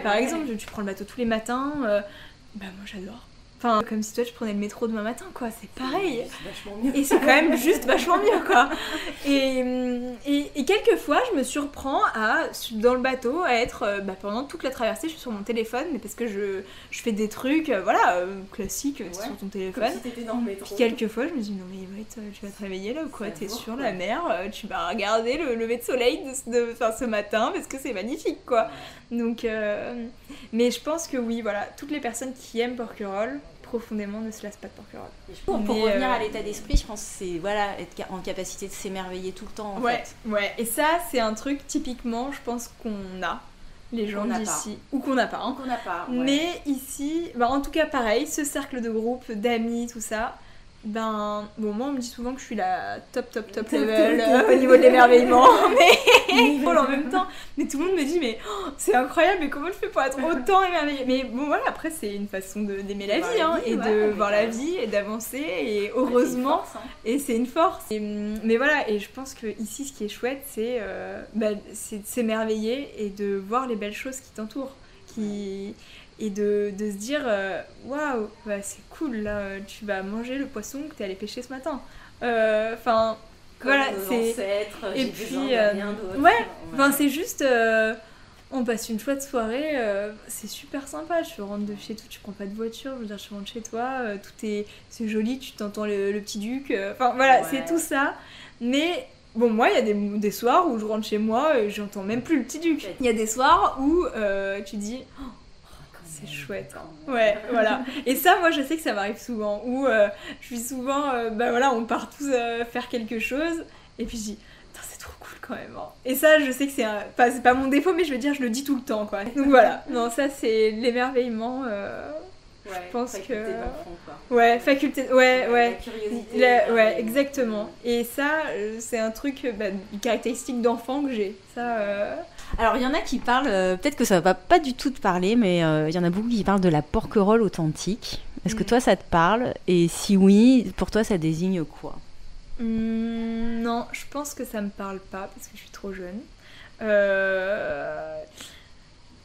par exemple tu prends le bateau tous les matins, moi j'adore. Comme si toi tu prenais le métro demain matin quoi, c'est pareil. C'est vachement mieux. Et c'est quand même juste vachement mieux quoi. Et quelquefois je me surprends dans le bateau à être pendant toute la traversée je suis sur mon téléphone, mais parce que je fais des trucs classiques sur ton téléphone. Comme si t'étais dans le métro. Puis quelquefois je me dis non mais tu vas te réveiller là ou quoi, t'es sur la mer, tu vas regarder le lever de soleil ce matin parce que c'est magnifique quoi. Donc mais je pense que oui voilà, toutes les personnes qui aiment Porquerolles profondément ne se lasse pas de Porquerolles. Pour revenir à l'état d'esprit, je pense que c'est être en capacité de s'émerveiller tout le temps en fait. Ouais, et ça c'est un truc typiquement je pense qu'on a, les gens d'ici, ou qu'on n'a pas. Hein. Qu'on n'a pas, ouais. Mais ici, en tout cas pareil, ce cercle de groupe, d'amis, tout ça, moi on me dit souvent que je suis la top level au niveau de l'émerveillement, mais en même temps, mais tout le monde me dit mais c'est incroyable, mais comment je fais pour être autant émerveillée? Mais bon voilà, après c'est une façon d'aimer la vie, et de voir la vie et d'avancer, et heureusement, et c'est une force. Mais voilà, et je pense que ici ce qui est chouette c'est de s'émerveiller et de voir les belles choses qui t'entourent, et de se dire waouh, c'est cool là, tu vas manger le poisson que t'es allé pêcher ce matin, enfin voilà, c'est ancêtres, et puis c'est juste on passe une chouette soirée, c'est super sympa, tu rentres de chez toi, tu prends pas de voiture, je veux dire tu rentres chez toi, c'est joli, tu t'entends le petit duc, c'est tout ça. Mais bon, moi, il y a des soirs où je rentre chez moi et j'entends même plus le petit duc. Il y a des soirs où tu dis c'est chouette, hein. Ouais, voilà. Et ça, moi, je sais que ça m'arrive souvent, où je suis souvent, on part tous faire quelque chose, et puis je dis, c'est trop cool quand même. Hein. Et ça, je sais que c'est pas mon défaut, mais je veux dire, je le dis tout le temps, quoi. Donc voilà, non, ça, c'est l'émerveillement. Je pense faculté que d'enfant, quoi. Ouais, faculté, ouais. La curiosité. Ouais, exactement. Et ça, c'est un truc, une caractéristique d'enfant que j'ai. Ça. Alors, il y en a qui parlent, peut-être que ça va pas du tout te parler, mais il y en a beaucoup qui parlent de la porquerolle authentique. Est-ce que toi, ça te parle? Et si oui, pour toi, ça désigne quoi? Non, je pense que ça me parle pas parce que je suis trop jeune.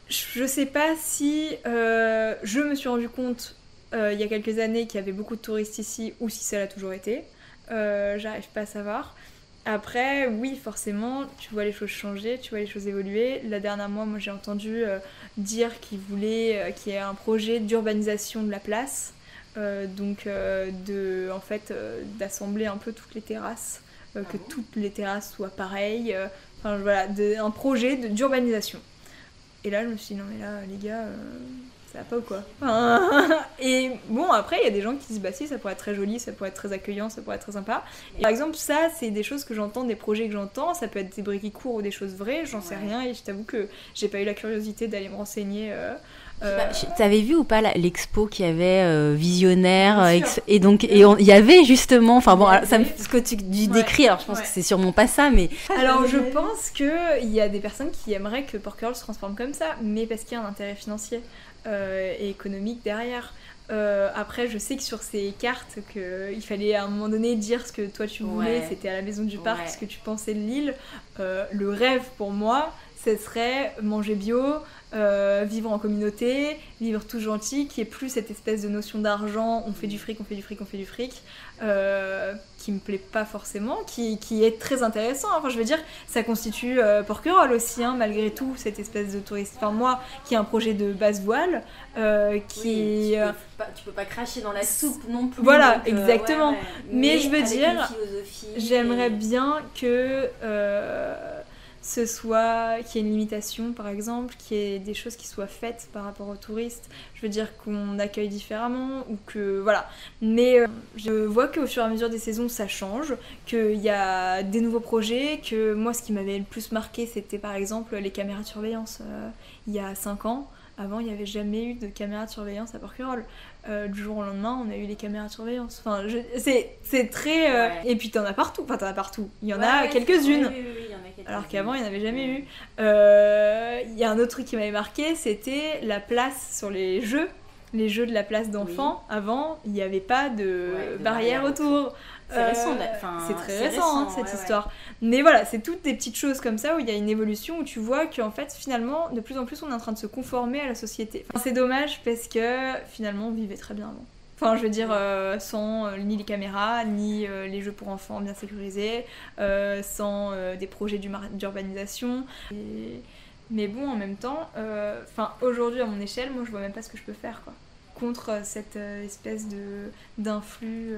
Je sais pas si je me suis rendu compte il y a quelques années qu'il y avait beaucoup de touristes ici ou si ça l'a toujours été. J'arrive pas à savoir. Après, oui, forcément, tu vois les choses changer, tu vois les choses évoluer. La dernière moi j'ai entendu dire qu'il y ait un projet d'urbanisation de la place. D'assembler un peu toutes les terrasses, que toutes les terrasses soient pareilles. Un projet d'urbanisation. Et là, je me suis dit, non mais là, les gars, ça va pas ou quoi? Et bon, après, il y a des gens qui disent, si, ça pourrait être très joli, ça pourrait être très accueillant, ça pourrait être très sympa. Et par exemple, ça, c'est des choses que j'entends, des projets que j'entends, ça peut être des briques qui courent ou des choses vraies, j'en sais rien, et je t'avoue que j'ai pas eu la curiosité d'aller me renseigner. T'avais vu ou pas l'expo qui avait visionnaire et donc il y avait justement, ce que tu décris, alors je pense que c'est sûrement pas ça, mais alors je pense que il y a des personnes qui aimeraient que Porquerolles se transforme comme ça, mais parce qu'il y a un intérêt financier et économique derrière. Après, je sais que sur ces cartes, qu'il fallait à un moment donné dire ce que toi tu voulais, c'était à la maison du parc, ce que tu pensais de l'île. Le rêve pour moi, ce serait manger bio, vivre en communauté, vivre tout gentil, qu'il n'y ait plus cette espèce de notion d'argent, on fait du fric, qui me plaît pas forcément, qui est très intéressant. Enfin, je veux dire, ça constitue Porquerolles aussi, hein, malgré tout, cette espèce de touriste. Enfin, moi, qui ai un projet de basse voile, tu peux pas cracher dans la soupe non plus. Voilà, donc, exactement. Mais je veux dire, j'aimerais bien bien que qu'il y ait une limitation par exemple, qu'il y ait des choses qui soient faites par rapport aux touristes, je veux dire qu'on accueille différemment ou que voilà, mais je vois qu'au fur et à mesure des saisons ça change, qu'il y a des nouveaux projets, que moi ce qui m'avait le plus marqué c'était par exemple les caméras de surveillance. Il y a 5 ans, avant il n'y avait jamais eu de caméras de surveillance à Porquerolles. Du jour au lendemain, on a eu les caméras de surveillance. Enfin, c'est très... Et puis t'en as partout. Enfin, il y en a quelques-unes. Oui, il y en a quelques-unes. Alors qu'avant, il n'y en avait jamais eu. Il y a un autre truc qui m'avait marqué, c'était la place sur les jeux de la place d'enfants. Avant, il n'y avait pas de barrière autour. C'est récent, c'est très récent, cette histoire. Mais voilà, c'est toutes des petites choses comme ça où il y a une évolution, où tu vois qu'en fait, finalement, de plus en plus, on est en train de se conformer à la société. C'est dommage parce que finalement, on vivait très bien avant. Enfin, je veux dire, sans ni les caméras, ni les jeux pour enfants bien sécurisés, sans des projets d'urbanisation. Mais bon, en même temps, aujourd'hui, à mon échelle, moi, je vois même pas ce que je peux faire, quoi. Contre cette espèce d'influx,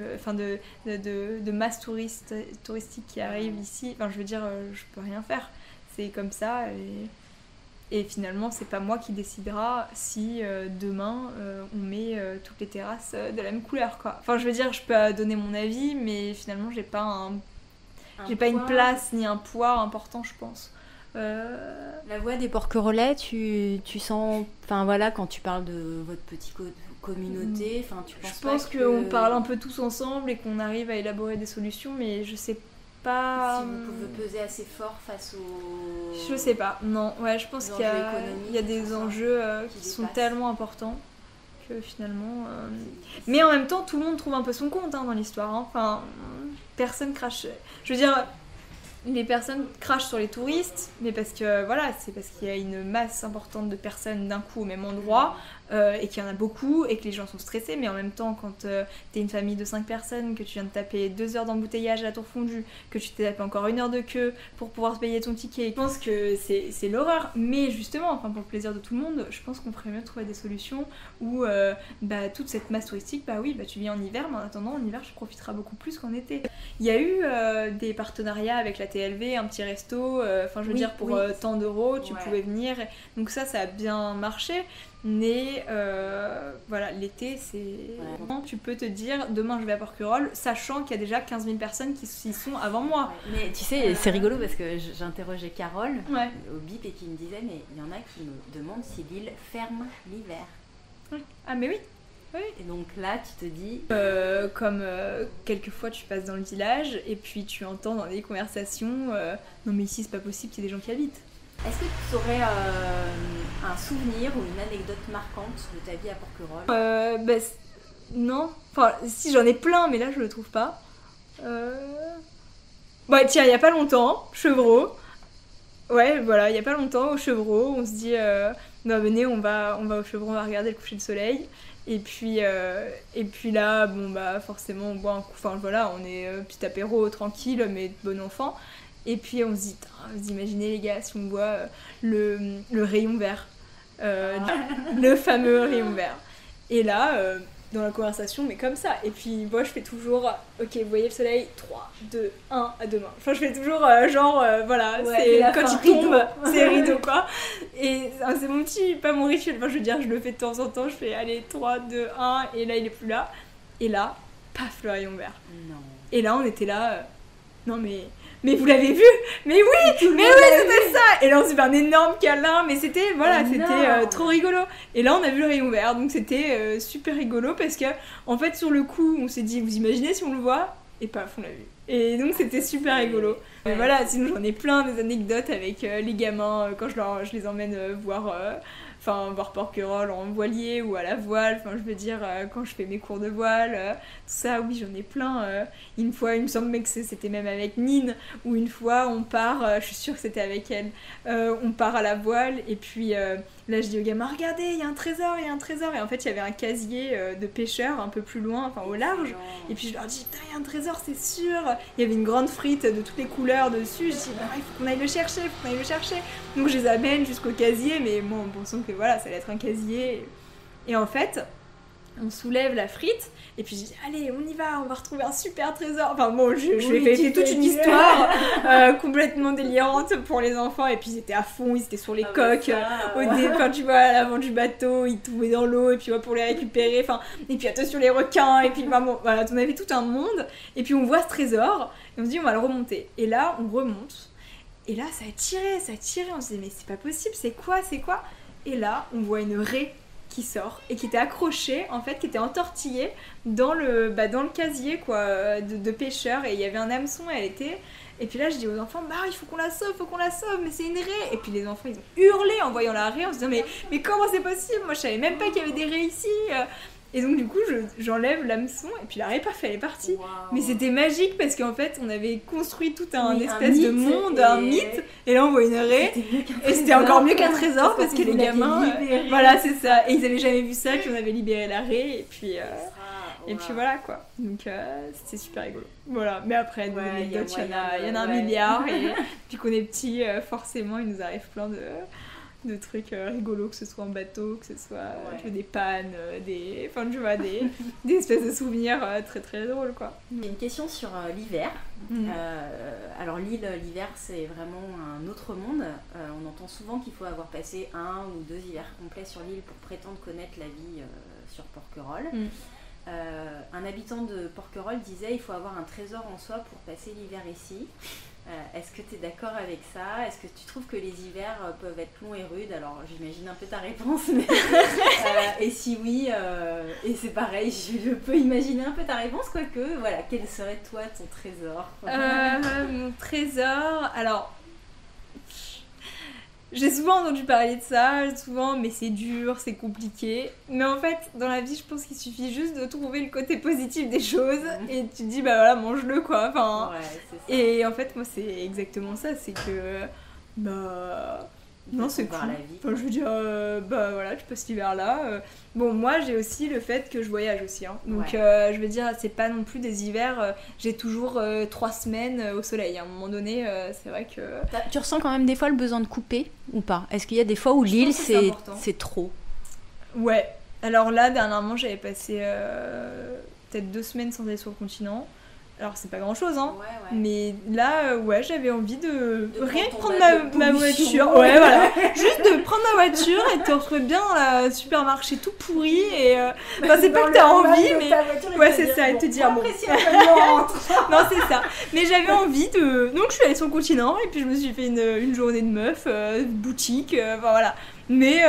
de masse touristique qui arrive ici. Enfin, je veux dire, je peux rien faire. C'est comme ça Et finalement, c'est pas moi qui décidera si demain on met toutes les terrasses de la même couleur, quoi. Enfin, je veux dire, je peux donner mon avis, mais finalement, j'ai pas une place ni un poids important, je pense. La voix des Porquerolais, tu sens, enfin voilà, quand tu parles de votre petite communauté, enfin tu penses je pense qu'on parle un peu tous ensemble et qu'on arrive à élaborer des solutions, mais je sais pas si vous pouvez peser assez fort face aux... Je sais pas, non, ouais, je pense qu'il y a des enjeux qui sont tellement importants que finalement... Mais en même temps, tout le monde trouve un peu son compte dans l'histoire, hein. Enfin, personne crache... Je veux dire... Les personnes crachent sur les touristes, mais c'est parce qu'il y a une masse importante de personnes d'un coup au même endroit, et qu'il y en a beaucoup, et que les gens sont stressés, mais en même temps, quand t'es une famille de 5 personnes, que tu viens de taper 2 heures d'embouteillage à la tour fondue, que tu t'es tapé encore 1 heure de queue pour pouvoir te payer ton ticket, je pense que c'est l'horreur. Mais justement, pour le plaisir de tout le monde, je pense qu'on ferait mieux trouver des solutions où toute cette masse touristique, tu viens en hiver, mais en attendant, en hiver, tu profiteras beaucoup plus qu'en été. Il y a eu des partenariats avec la TLV, un petit resto, pour tant d'euros, tu pouvais venir. Donc ça a bien marché. Mais l'été, c'est... Tu peux te dire, demain je vais à Porquerolles, sachant qu'il y a déjà 15 000 personnes qui y sont avant moi. Mais tu sais, c'est rigolo parce que j'interrogeais Carole au BIP et qui me disait, mais il y en a qui me demandent si l'île ferme l'hiver. Ah mais oui. Et donc là, tu te dis... quelquefois tu passes dans le village et puis tu entends dans les conversations non mais ici c'est pas possible qu'il y ait des gens qui habitent. Est-ce que tu aurais un souvenir ou une anecdote marquante de ta vie à Porquerolles ? Non. Enfin, si, j'en ai plein, mais là je le trouve pas. Tiens, il y a pas longtemps, Chevreau. Ouais, voilà, il y a pas longtemps, au Chevreau, on se dit venez, on va au Chevreau, on va regarder le coucher de soleil. Et puis là, forcément, on boit un coup. Enfin voilà, on est petit apéro tranquille, mais bon enfant. Et puis on se dit, vous imaginez les gars, si on voit le rayon vert, le fameux rayon vert. Et là, dans la conversation, mais comme ça. Et puis moi je fais toujours, ok, vous voyez le soleil, 3, 2, 1, à demain. Enfin je fais toujours c'est quand il tombe, c'est rideau quoi. Et c'est mon petit, pas mon rituel, enfin je veux dire, je le fais de temps en temps, je fais allez, 3, 2, 1, et là il est plus là. Et là, paf, le rayon vert. Non. Et là on était là, non mais vous l'avez vu? Mais oui, c'était ça. Et là on s'est fait un énorme câlin, mais c'était trop rigolo. Et là on a vu le rayon vert, donc c'était super rigolo parce que en fait sur le coup on s'est dit, vous imaginez si on le voit? Et paf, on l'a vu. Et donc c'était super rigolo. Mais voilà, sinon j'en ai plein des anecdotes avec les gamins quand je les emmène voir Porquerolles en voilier ou à la voile, enfin je veux dire quand je fais mes cours de voile, tout ça, oui j'en ai plein. Une fois, il me semble que c'était même avec Nine, où une fois on part, je suis sûre que c'était avec elle, on part à la voile et puis là je dis aux gamins, regardez, il y a un trésor, et en fait il y avait un casier de pêcheurs un peu plus loin, enfin au large, et puis je leur dis, putain il y a un trésor, c'est sûr. Il y avait une grande frite de toutes les couleurs dessus, je dis, il faut qu'on aille le chercher, donc je les amène jusqu'au casier, mais bon, en pensant que voilà, ça allait être un casier. Et en fait, on soulève la frite, et puis je dis, allez, on y va, on va retrouver un super trésor. Enfin bon, je lui ai fait toute une histoire complètement délirante pour les enfants, et puis ils étaient à fond, ils étaient sur les coques, tu vois, à l'avant du bateau, ils tombaient dans l'eau, et puis pour les récupérer, et puis attention les requins, et puis voilà, on avait tout un monde, et puis on voit ce trésor, et on se dit, on va le remonter. Et là, on remonte, et là, ça a tiré, on se dit, mais c'est pas possible, c'est quoi? Et là, on voit une raie qui sort et qui était accrochée, en fait, qui était entortillée dans le casier quoi, de pêcheurs, et il y avait un hameçon, elle était... Et puis là, je dis aux enfants, il faut qu'on la sauve, mais c'est une raie. Et puis les enfants, ils ont hurlé en voyant la raie, en se disant, mais comment c'est possible? Moi, je savais même pas qu'il y avait des raies ici. Et donc du coup j'enlève l'hameçon et puis la raie, paf, elle est partie. Wow. Mais c'était magique parce qu'en fait on avait construit tout un espèce de monde, un mythe, et là on voit une raie et c'était encore mieux qu'un trésor parce que les gamins voilà, c'est ça, et ils avaient jamais vu ça, puis on avait libéré la raie et puis puis voilà quoi. Donc c'était super rigolo. Voilà, mais après des anecdotes, il y en a un milliard, et puis qu'on est petit, forcément il nous arrive plein de trucs rigolos, que ce soit en bateau, que ce soit tu vois, des pannes, enfin tu vois, des espèces de souvenirs très très drôles quoi. J'ai une question sur l'hiver. Alors l'hiver c'est vraiment un autre monde. On entend souvent qu'il faut avoir passé 1 ou 2 hivers complets sur l'île pour prétendre connaître la vie sur Porquerolles. Un habitant de Porquerolles disait il faut avoir un trésor en soi pour passer l'hiver ici. Est-ce que tu es d'accord avec ça? Est-ce que tu trouves que les hivers peuvent être longs et rudes? Alors j'imagine un peu ta réponse, mais et si oui, et c'est pareil, je peux imaginer un peu ta réponse, quoique, voilà, quel serait toi ton trésor? Mon trésor, alors... J'ai souvent entendu parler de ça, souvent, mais c'est dur, c'est compliqué. Mais en fait, dans la vie, je pense qu'il suffit juste de trouver le côté positif des choses et tu te dis, bah voilà, mange-le quoi. Enfin, c'est ça. Et en fait, moi, c'est exactement ça, c'est que, bah... Non, c'est cool. La vie, enfin, je veux dire, bah voilà, je passe l'hiver là. Bon, moi, j'ai aussi le fait que je voyage aussi. Hein. Donc, je veux dire, c'est pas non plus des hivers. J'ai toujours 3 semaines au soleil. À un moment donné, c'est vrai que... Tu ressens quand même des fois le besoin de couper ou pas? Est-ce qu'il y a des fois où l'île, c'est trop? Ouais. Alors là, dernièrement, j'avais passé peut-être 2 semaines sans aller sur le continent. Alors c'est pas grand chose hein, mais là j'avais envie de rien que prendre ma voiture, voilà, juste de prendre ma voiture et te retrouver bien dans le supermarché tout pourri et c'est pas que t'as envie mais c'est ça et te dire bon non c'est ça, mais j'avais envie de, donc je suis allée sur le continent et puis je me suis fait une journée de meuf, boutique, voilà, mais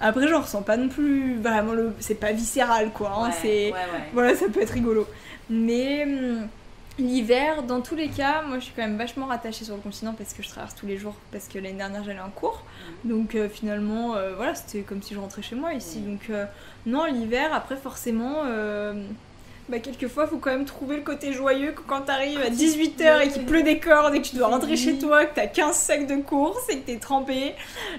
après j'en ressens pas non plus vraiment c'est pas viscéral quoi, hein, voilà, ça peut être rigolo. Mais l'hiver, dans tous les cas, moi je suis quand même vachement rattachée sur le continent parce que je traverse tous les jours, parce que l'année dernière j'allais en cours. Donc finalement, voilà, c'était comme si je rentrais chez moi ici. Donc non, l'hiver, après forcément, quelquefois il faut quand même trouver le côté joyeux que quand t'arrives à 18h et qu'il pleut des cordes et que tu dois rentrer chez toi, que t'as 15 sacs de courses et que t'es trempée.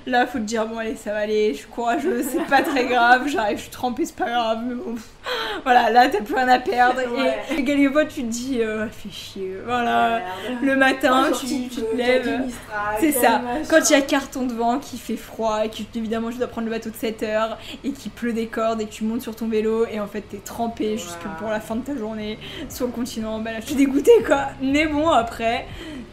Là, faut te dire, bon allez, ça va aller, je suis courageuse, c'est pas très grave, j'arrive, je suis trempée, c'est pas grave. Mais bon, voilà, là t'as plus rien à perdre. Et quelquefois tu te dis, fais chier, voilà. Le matin, tu te lèves, c'est ça. Quand il y a carton devant, qu'il fait froid, et que évidemment tu dois prendre le bateau de 7h et qu'il pleut des cordes et que tu montes sur ton vélo et en fait t'es trempée jusque pour la fin de ta journée sur le continent, là je suis dégoûtée quoi. Mais bon, après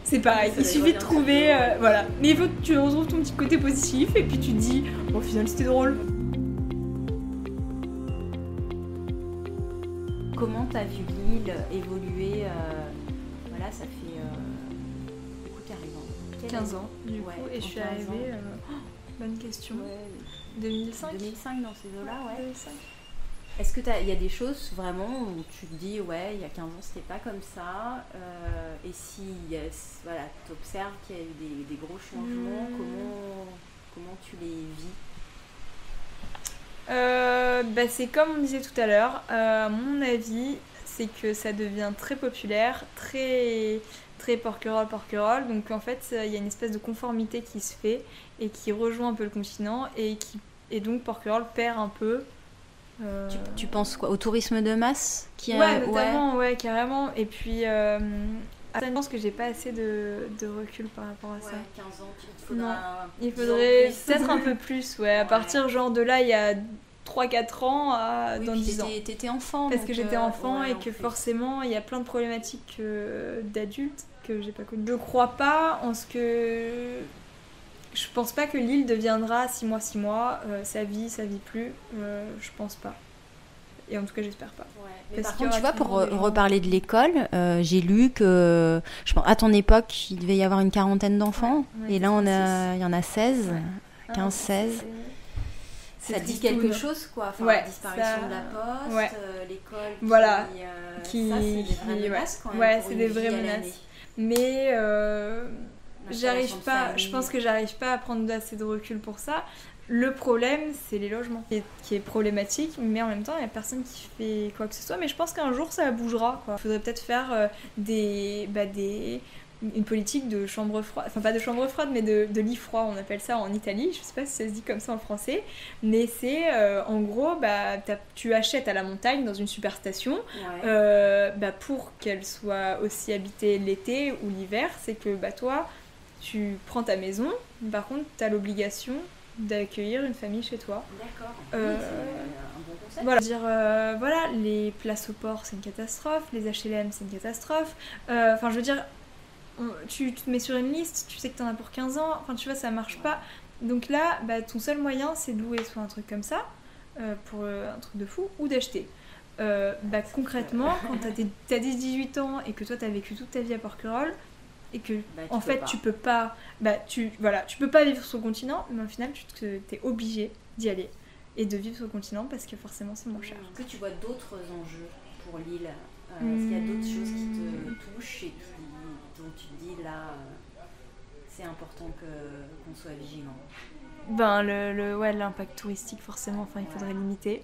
c'est pareil, il suffit de trouver voilà, mais il faut que tu retrouves ton petit côté positif et puis tu te dis au final c'était drôle. Comment t'as vu l'île évoluer? Voilà, ça fait beaucoup t'es 15 ans du coup et je suis arrivée bonne question, 2005 dans ces eaux-là, 2005. Est-ce que il y a des choses vraiment où tu te dis, il y a 15 ans, c'était pas comme ça, et si voilà, tu observes qu'il y a eu des gros changements, comment tu les vis? C'est comme on disait tout à l'heure, à mon avis, c'est que ça devient très populaire, très, très Porquerolles, donc en fait, il y a une espèce de conformité qui se fait et qui rejoint un peu le continent, et donc Porquerolles perd un peu. Tu penses quoi, au tourisme de masse notamment, carrément. Et puis, je pense que j'ai pas assez de recul par rapport à ça. 15 ans, il faudrait peut-être un peu plus, à partir genre de là, il y a 3-4 ans dans 10 ans. T'étais enfant. Parce que j'étais enfant et que forcément, il y a plein de problématiques d'adultes que j'ai pas connues. Je crois pas en ce que... Je pense pas que l'île deviendra 6 mois, ça vit plus, je pense pas. Et en tout cas, j'espère pas. Parce par contre, tu vois, pour reparler de l'école, j'ai lu que, je pense, à ton époque, il devait y avoir une 40aine d'enfants, et là, il y en a 16, 15-16. Ça dit quelque chose, quoi. La disparition de la poste, l'école qui... Ça, c'est des vraies menaces, quand même. C'est des vraies menaces. Mais... je pense que j'arrive pas à prendre assez de recul pour ça. Le problème, c'est les logements, qui est problématique, mais en même temps, il n'y a personne qui fait quoi que ce soit. Mais je pense qu'un jour, ça bougera, quoi. Il faudrait peut-être faire une politique de chambre froide, enfin pas de chambre froide, mais de lit froid, on appelle ça en Italie. Je sais pas si ça se dit comme ça en français, mais c'est en gros, tu achètes à la montagne dans une super station, pour qu'elle soit aussi habitée l'été ou l'hiver, c'est que toi, tu prends ta maison, par contre, tu as l'obligation d'accueillir une famille chez toi. D'accord. Oui, c'est un bon concept. Voilà, voilà, les places au port, c'est une catastrophe, les HLM, c'est une catastrophe. Enfin, je veux dire, tu te mets sur une liste, tu sais que t'en as pour 15 ans, enfin, tu vois, ça marche pas. Donc là, ton seul moyen, c'est de louer soit un truc comme ça, pour un truc de fou, ou d'acheter. Concrètement, quand t'as 18 ans et que toi, t'as vécu toute ta vie à Porquerolles, et que en fait tu peux pas tu peux pas vivre sur le continent, mais au final t'es obligé d'y aller et de vivre sur le continent parce que forcément c'est moins cher. Est-ce que tu vois d'autres enjeux pour l'île? Est-ce qu'il y a d'autres choses qui te touchent et dont tu te dis là c'est important qu'on soit vigilant? L'impact touristique forcément, il faudrait limiter.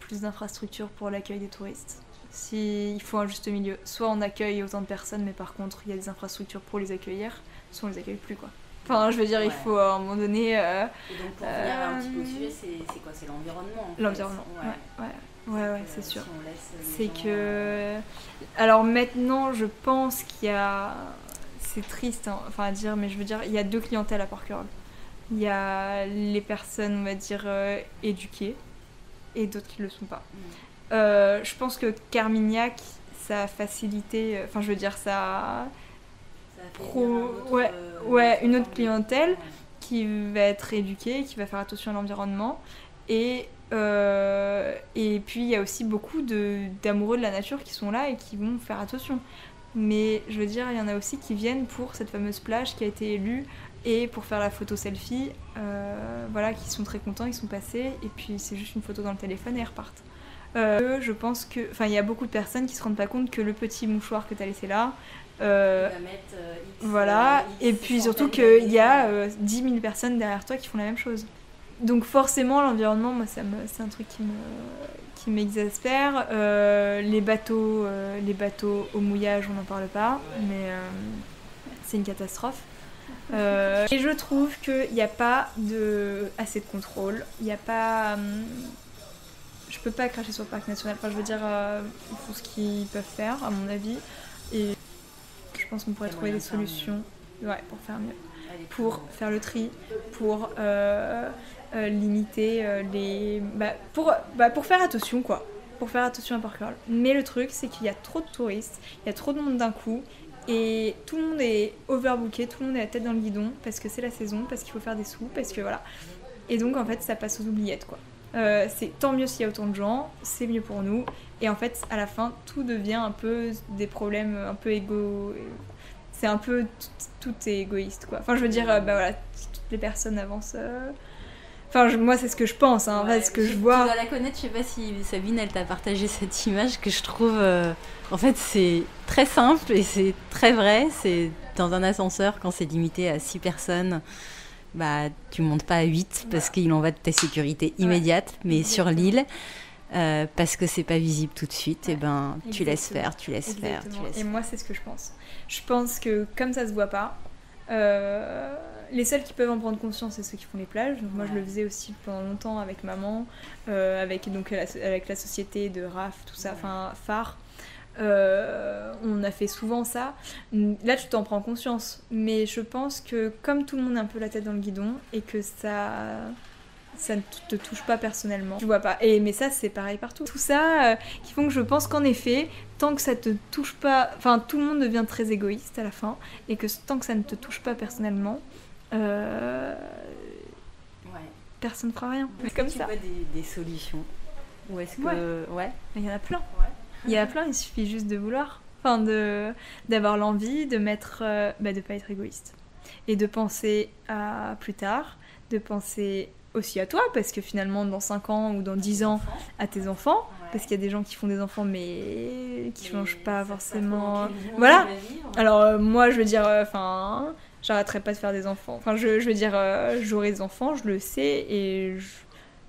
Plus d'infrastructures pour l'accueil des touristes. Il faut un juste milieu. Soit on accueille autant de personnes, mais par contre il y a des infrastructures pour les accueillir, soit on les accueille plus, quoi. Enfin, je veux dire, il faut à un moment donné. Et donc pour venir un petit peu au sujet, c'est quoi? C'est l'environnement. L'environnement. Ouais, c'est sûr. Si on laisse c'est que. Alors maintenant, je pense qu'il y a. C'est triste, à dire, mais je veux dire, il y a deux clientèles à Porquerolles. Il y a les personnes, on va dire, éduquées, et d'autres qui ne le sont pas. Je pense que Carmignac, ça a facilité, ça une autre clientèle qui va être éduquée, qui va faire attention à l'environnement, et puis il y a aussi beaucoup d'amoureux de la nature qui sont là et qui vont faire attention. Mais je veux dire, il y en a aussi qui viennent pour cette fameuse plage qui a été élue et pour faire la photo selfie, qui sont très contents, ils sont passés, et puis c'est juste une photo dans le téléphone et ils repartent. Je pense que, il y a beaucoup de personnes qui se rendent pas compte que le petit mouchoir que tu as laissé là, et puis surtout qu'il y a 10 000 personnes derrière toi qui font la même chose. Donc forcément l'environnement, moi c'est un truc qui m'exaspère. Les bateaux au mouillage, on n'en parle pas, mais c'est une catastrophe. Et je trouve qu'il n'y a pas assez de contrôle, il n'y a pas... je peux pas cracher sur le parc national, je veux dire, ils font ce qu'ils peuvent faire, à mon avis, et je pense qu'on pourrait trouver des solutions pour faire mieux, pour faire le tri, pour limiter pour faire attention, quoi, pour faire attention à Porquerolles. Mais le truc, c'est qu'il y a trop de touristes, il y a trop de monde d'un coup, et tout le monde est overbooké, tout le monde est la tête dans le guidon, parce que c'est la saison, parce qu'il faut faire des sous, parce que voilà. Et donc en fait ça passe aux oubliettes, quoi. C'est tant mieux s'il y a autant de gens, c'est mieux pour nous, et en fait à la fin tout devient un peu des problèmes un peu c'est un peu tout est égoïste, quoi. Je veux dire, toutes les personnes avancent. Moi c'est ce que je pense, ce que je vois. Tu dois la connaître, je sais pas si Sabine elle t'a partagé cette image que je trouve en fait c'est très simple et c'est très vrai. C'est dans un ascenseur quand c'est limité à 6 personnes, tu montes pas à 8 parce qu'il en va de ta sécurité immédiate, mais exactement. Sur l'île parce que c'est pas visible tout de suite, et tu laisses faire. Et moi c'est ce que je pense. Je pense que comme ça se voit pas, les seuls qui peuvent en prendre conscience, c'est ceux qui font les plages. Donc moi je le faisais aussi pendant longtemps avec maman, avec la société de RAF, tout ça, phare. On a fait souvent ça. Là tu t'en prends conscience, mais je pense que comme tout le monde a un peu la tête dans le guidon et que ça ne te touche pas personnellement, tu vois pas. Mais ça c'est pareil partout. Tout ça qui font que je pense qu'en effet, tant que ça te touche pas, tout le monde devient très égoïste à la fin, et que tant que ça ne te touche pas personnellement, personne ne fera rien. Est-ce comme que tu vois des solutions? Ou est-ce que... Il y en a plein. Il y en a plein, il suffit juste de vouloir. D'avoir l'envie de de pas être égoïste. Et de penser à plus tard, de penser aussi à toi, parce que finalement dans 5 ans ou dans 10 ans, à tes enfants, parce qu'il y a des gens qui font des enfants mais qui ne changent pas forcément... Voilà. Alors moi je veux dire, j'arrêterai pas de faire des enfants. Je veux dire, j'aurai des enfants, je le sais, et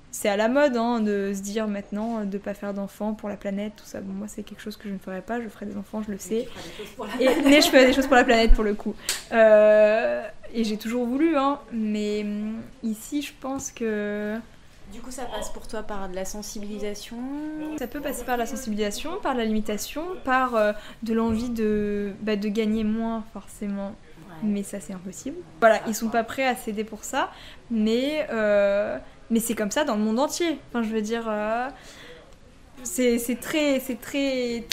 c'est à la mode de se dire maintenant de pas faire d'enfants pour la planète, tout ça. Bon, moi c'est quelque chose que je ne ferai pas, je ferai des enfants, je le sais. Mais je ferai des choses pour la planète pour le coup. Et j'ai toujours voulu, mais ici je pense que... Du coup ça passe pour toi par de la sensibilisation? Ça peut passer par la sensibilisation, par la limitation, par de l'envie de gagner moins forcément. mais ça c'est impossible. Voilà, ils sont pas prêts à céder pour ça, mais c'est comme ça dans le monde entier. Enfin, je veux dire, c'est très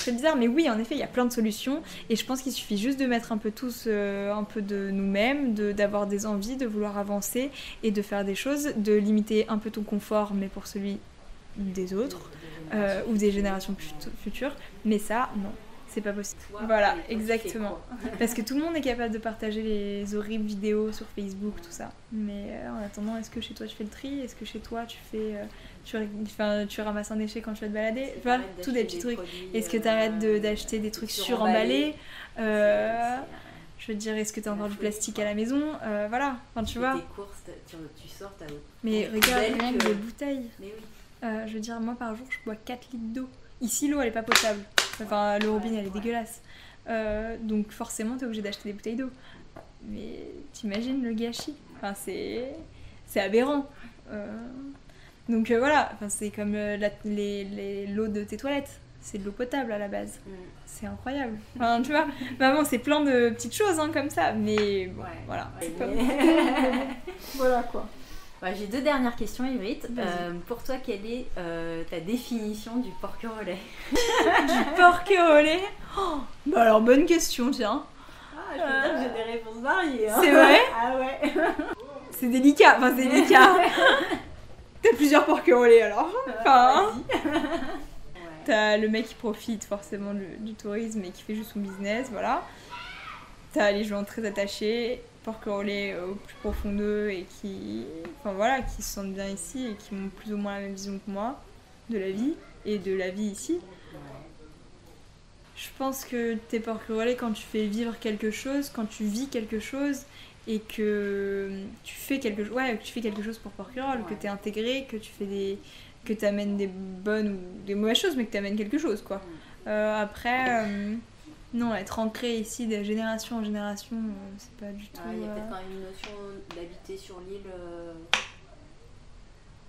bizarre, mais oui, en effet, il y a plein de solutions, et je pense qu'il suffit juste de mettre un peu tous un peu de nous-mêmes, d'avoir des envies, de vouloir avancer et de faire des choses, de limiter un peu ton confort, mais pour celui des autres ou des générations futures, mais ça, non. C'est pas possible. Voilà, exactement. Parce que tout le monde est capable de partager les horribles vidéos sur Facebook, tout ça. Mais en attendant, est-ce que chez toi tu fais le tri ? Est-ce que chez toi tu fais, tu ramasses un déchet quand tu vas te balader ? Voilà, tous des petits trucs. Est-ce que tu arrêtes d'acheter des trucs suremballés ? Je veux dire, est-ce que tu as encore du plastique à la maison ? Voilà, enfin, tu vois. Tes courses, tu sors, t'as... Mais regarde, rien que les bouteilles. Mais oui. Je veux dire, moi par jour, je bois 4 litres d'eau. Ici, l'eau, elle est pas potable. Enfin, le robinet, elle est dégueulasse. Donc forcément, t'es obligé d'acheter des bouteilles d'eau. Mais t'imagines le gâchis. Enfin, c'est aberrant. Donc voilà, enfin, c'est comme l'eau de tes toilettes. C'est de l'eau potable à la base. C'est incroyable. Enfin, tu vois, maman, c'est plein de petites choses hein, comme ça. Mais bon, voilà. C'est comme... voilà quoi. Ouais, j'ai 2 dernières questions, Ivrit. Pour toi, quelle est ta définition du porquerolais ? Du porquerolais ? Bah alors, bonne question, tiens. Je peux dire que j'ai des réponses variées. Hein. C'est vrai ? Ah ouais. C'est délicat, enfin c'est délicat. T'as plusieurs porquerolais alors. Enfin, t'as le mec qui profite forcément du tourisme et qui fait juste son business, voilà. T'as les gens très attachés, porquerolais au plus profond d'eux et qui se sentent bien ici et qui ont plus ou moins la même vision que moi de la vie et de la vie ici. Je pense que t'es porquerolais quand tu fais vivre quelque chose, quand tu vis quelque chose et que tu fais quelque chose pour Porquerolles, que t'es intégré, que t'amènes des bonnes ou des mauvaises choses, mais que t'amènes quelque chose, quoi. Après, non, être ancré ici de génération en génération, c'est pas du tout... Il y a peut-être quand même une notion d'habiter sur l'île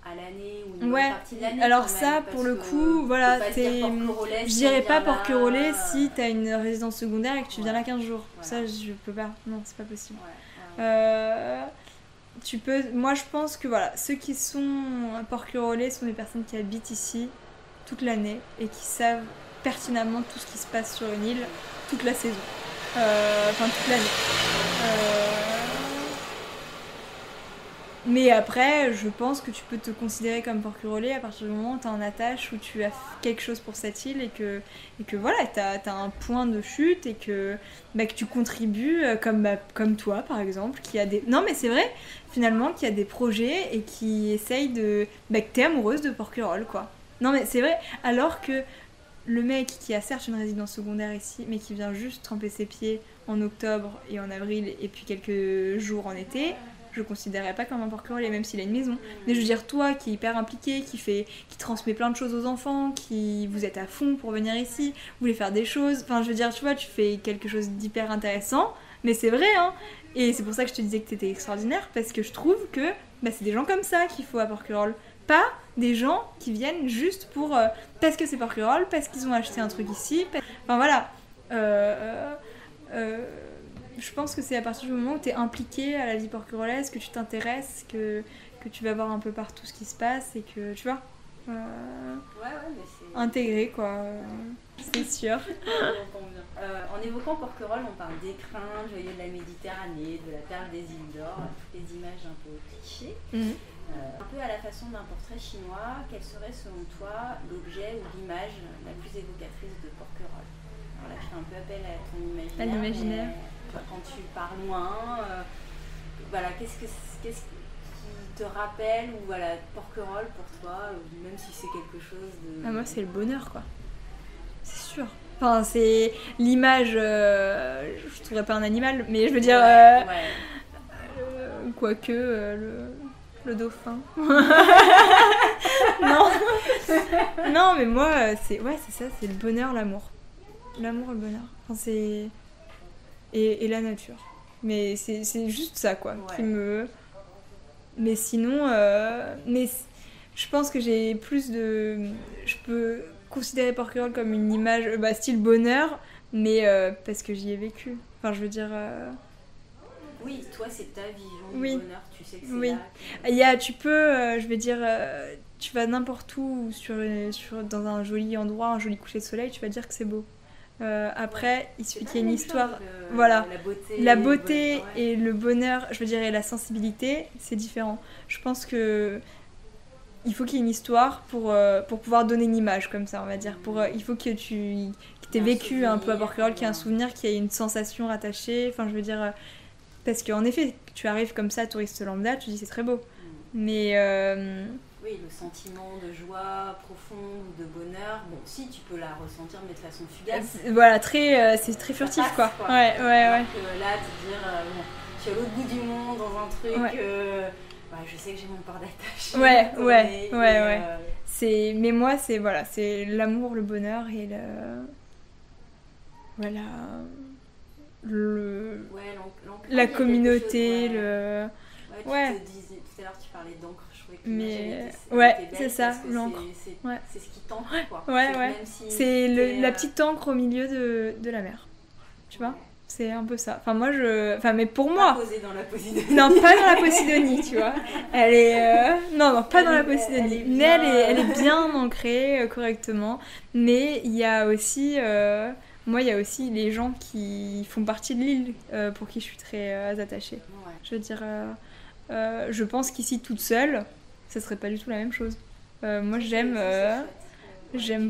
à l'année ou une partie de l'année. Alors ça, pour le coup, voilà, je dirais pas Porquerolles si t'as une résidence secondaire et que tu viens là 15 jours. Voilà. Ça, je peux pas. Non, c'est pas possible. Tu peux... Moi, je pense que voilà, ceux qui sont Porquerolles sont des personnes qui habitent ici toute l'année et qui savent pertinemment tout ce qui se passe sur une île toute la saison. Enfin, toute l'année. Mais après, je pense que tu peux te considérer comme Porquerolles à partir du moment où tu es en attache, où tu as quelque chose pour cette île et que voilà, tu as un point de chute et que tu contribues comme toi par exemple, qui a des... Non mais c'est vrai, finalement, qui a des projets et qui essaye de... que tu es amoureuse de Porquerolles, quoi. Non mais c'est vrai, alors que le mec qui a certes une résidence secondaire ici, mais qui vient juste tremper ses pieds en octobre et en avril et puis quelques jours en été... Je le considérerais pas comme un Porquerolles, même s'il a une maison. Mais je veux dire, toi qui est hyper impliqué, qui transmet plein de choses aux enfants, qui vous êtes à fond pour venir ici, vous voulez faire des choses. Enfin, je veux dire, tu vois, tu fais quelque chose d'hyper intéressant, mais c'est vrai, hein. Et c'est pour ça que je te disais que t'étais extraordinaire, parce que je trouve que c'est des gens comme ça qu'il faut à Porquerolles. Pas des gens qui viennent juste pour... parce que c'est Porquerolles, parce qu'ils ont acheté un truc ici. Enfin, voilà. Je pense que c'est à partir du moment où tu es impliqué à la vie porquerolles, que tu t'intéresses, que tu vas voir un peu partout ce qui se passe et que, tu vois, mais c'est... intégré, quoi. C'est sûr. En évoquant Porquerolles, on parle d'écrins, joyeux de la Méditerranée, de la perle des îles d'or, toutes les images un peu clichés. Un peu à la façon d'un portrait chinois, quel serait selon toi l'objet ou l'image la plus évocatrice de Porquerolles ? Alors là, je fais un peu appel à ton imaginaire. À l'imaginaire. Quand tu pars loin, voilà, qu'est-ce qui te rappelle, ou voilà, Porquerolles pour toi, même si c'est quelque chose de... moi, c'est le bonheur, quoi. C'est sûr. Enfin, c'est l'image, je trouverais pas un animal, mais je veux dire, quoique, le dauphin. Non, mais moi, c'est ça, c'est le bonheur, l'amour. L'amour et le bonheur. Enfin, c'est... Et la nature. Mais c'est juste ça, quoi, qui me... Mais sinon... Mais je pense que j'ai plus de... Je peux considérer Porquerolles comme une image, style bonheur, mais parce que j'y ai vécu. Enfin, je veux dire... Oui, toi, c'est ta vision du bonheur, tu sais que c'est là. Tu peux, je vais dire, tu vas n'importe où, dans un joli endroit, un joli coucher de soleil, tu vas dire que c'est beau. Après, il suffit qu'il y ait une histoire. Voilà, la beauté et le bonheur, je veux dire, et la sensibilité, c'est différent. Je pense que il faut qu'il y ait une histoire pour pouvoir donner une image comme ça, on va dire. Il faut que tu aies vécu un peu à Porquerolles, qu'il y ait un souvenir, qu'il y ait une sensation rattachée. Enfin, je veux dire, parce qu'en effet, tu arrives comme ça, touriste lambda, tu dis c'est très beau. Mais oui, le sentiment de joie profonde, de bonheur, bon, si tu peux la ressentir, mais de façon fugace. Voilà, c'est très furtif, quoi. Ouais. Alors que là, te dire, je suis à l'autre bout du monde, dans un truc, je sais que j'ai mon port d'attache. Ouais. Mais moi, c'est l'amour, le bonheur et la communauté, tu te disais, tout à l'heure, tu parlais d'encre. C'est ça, l'encre. C'est ce qui t'ancre, quoi. Même si c'est la petite encre au milieu de la mer. Tu vois ? C'est un peu ça. Enfin, mais pour moi. Pas posée dans la Posidonie. Non, pas dans la Posidonie, tu vois. Elle est. Non, pas dans la Posidonie. Mais elle est bien ancrée correctement. Mais il y a aussi. Moi, il y a aussi les gens qui font partie de l'île pour qui je suis très attachée. Ouais. Je veux dire. Je pense qu'ici, toute seule, ça serait pas du tout la même chose. Moi, j'aime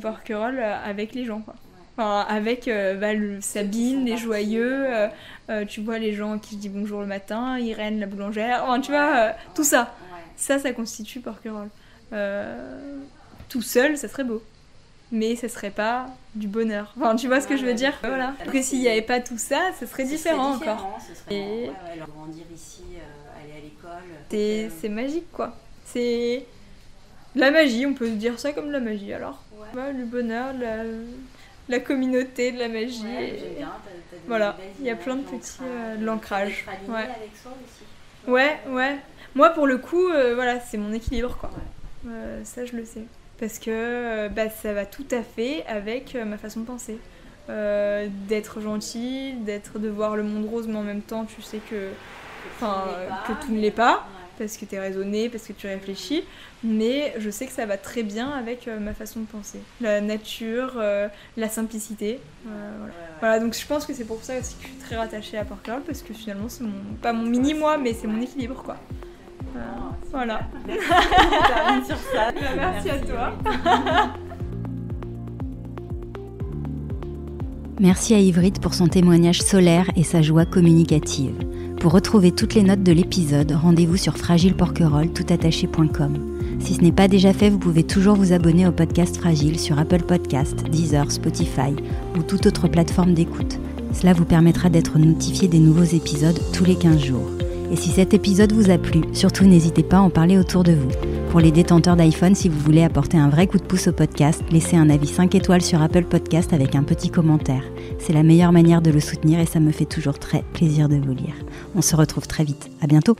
Porquerolles avec les gens, quoi. Enfin, avec Sabine, les joyeux, tu vois les gens qui se disent bonjour le matin, Irène, la boulangère, enfin, tu vois, tout ça. Ça constitue Porquerolles. Tout seul, ça serait beau. Mais ça serait pas du bonheur. Enfin, tu vois ce que je veux dire ? Voilà. Parce que s'il n'y avait pas tout ça, ça serait différent encore. Alors, grandir ici, aller à l'école. C'est magique, quoi. C'est la magie, on peut dire ça comme de la magie, alors. Le bonheur, la communauté, de la magie. J'aime bien, voilà, il y a plein de petits de l'ancrage. Avec soi aussi. Ouais. Moi, pour le coup, c'est mon équilibre, quoi. Ça, je le sais. Parce que ça va tout à fait avec ma façon de penser. D'être gentille, de voir le monde rose, mais en même temps, tu sais que tout ne l'est pas. Parce que tu es raisonné, parce que tu réfléchis, mais je sais que ça va très bien avec ma façon de penser. La nature, la simplicité. Voilà, donc je pense que c'est pour ça aussi que je suis très rattachée à Porquerolles, parce que finalement, c'est pas mon mini-moi, mais c'est mon équilibre, quoi. Voilà. On termine sur ça. Merci à toi. Merci à Ivryt pour son témoignage solaire et sa joie communicative. Pour retrouver toutes les notes de l'épisode, rendez-vous sur fragileporquerolles.com. Si ce n'est pas déjà fait, vous pouvez toujours vous abonner au podcast Fragile sur Apple Podcasts, Deezer, Spotify ou toute autre plateforme d'écoute. Cela vous permettra d'être notifié des nouveaux épisodes tous les 15 jours. Et si cet épisode vous a plu, surtout n'hésitez pas à en parler autour de vous. Pour les détenteurs d'iPhone, si vous voulez apporter un vrai coup de pouce au podcast, laissez un avis 5 étoiles sur Apple Podcast avec un petit commentaire. C'est la meilleure manière de le soutenir et ça me fait toujours très plaisir de vous lire. On se retrouve très vite. À bientôt.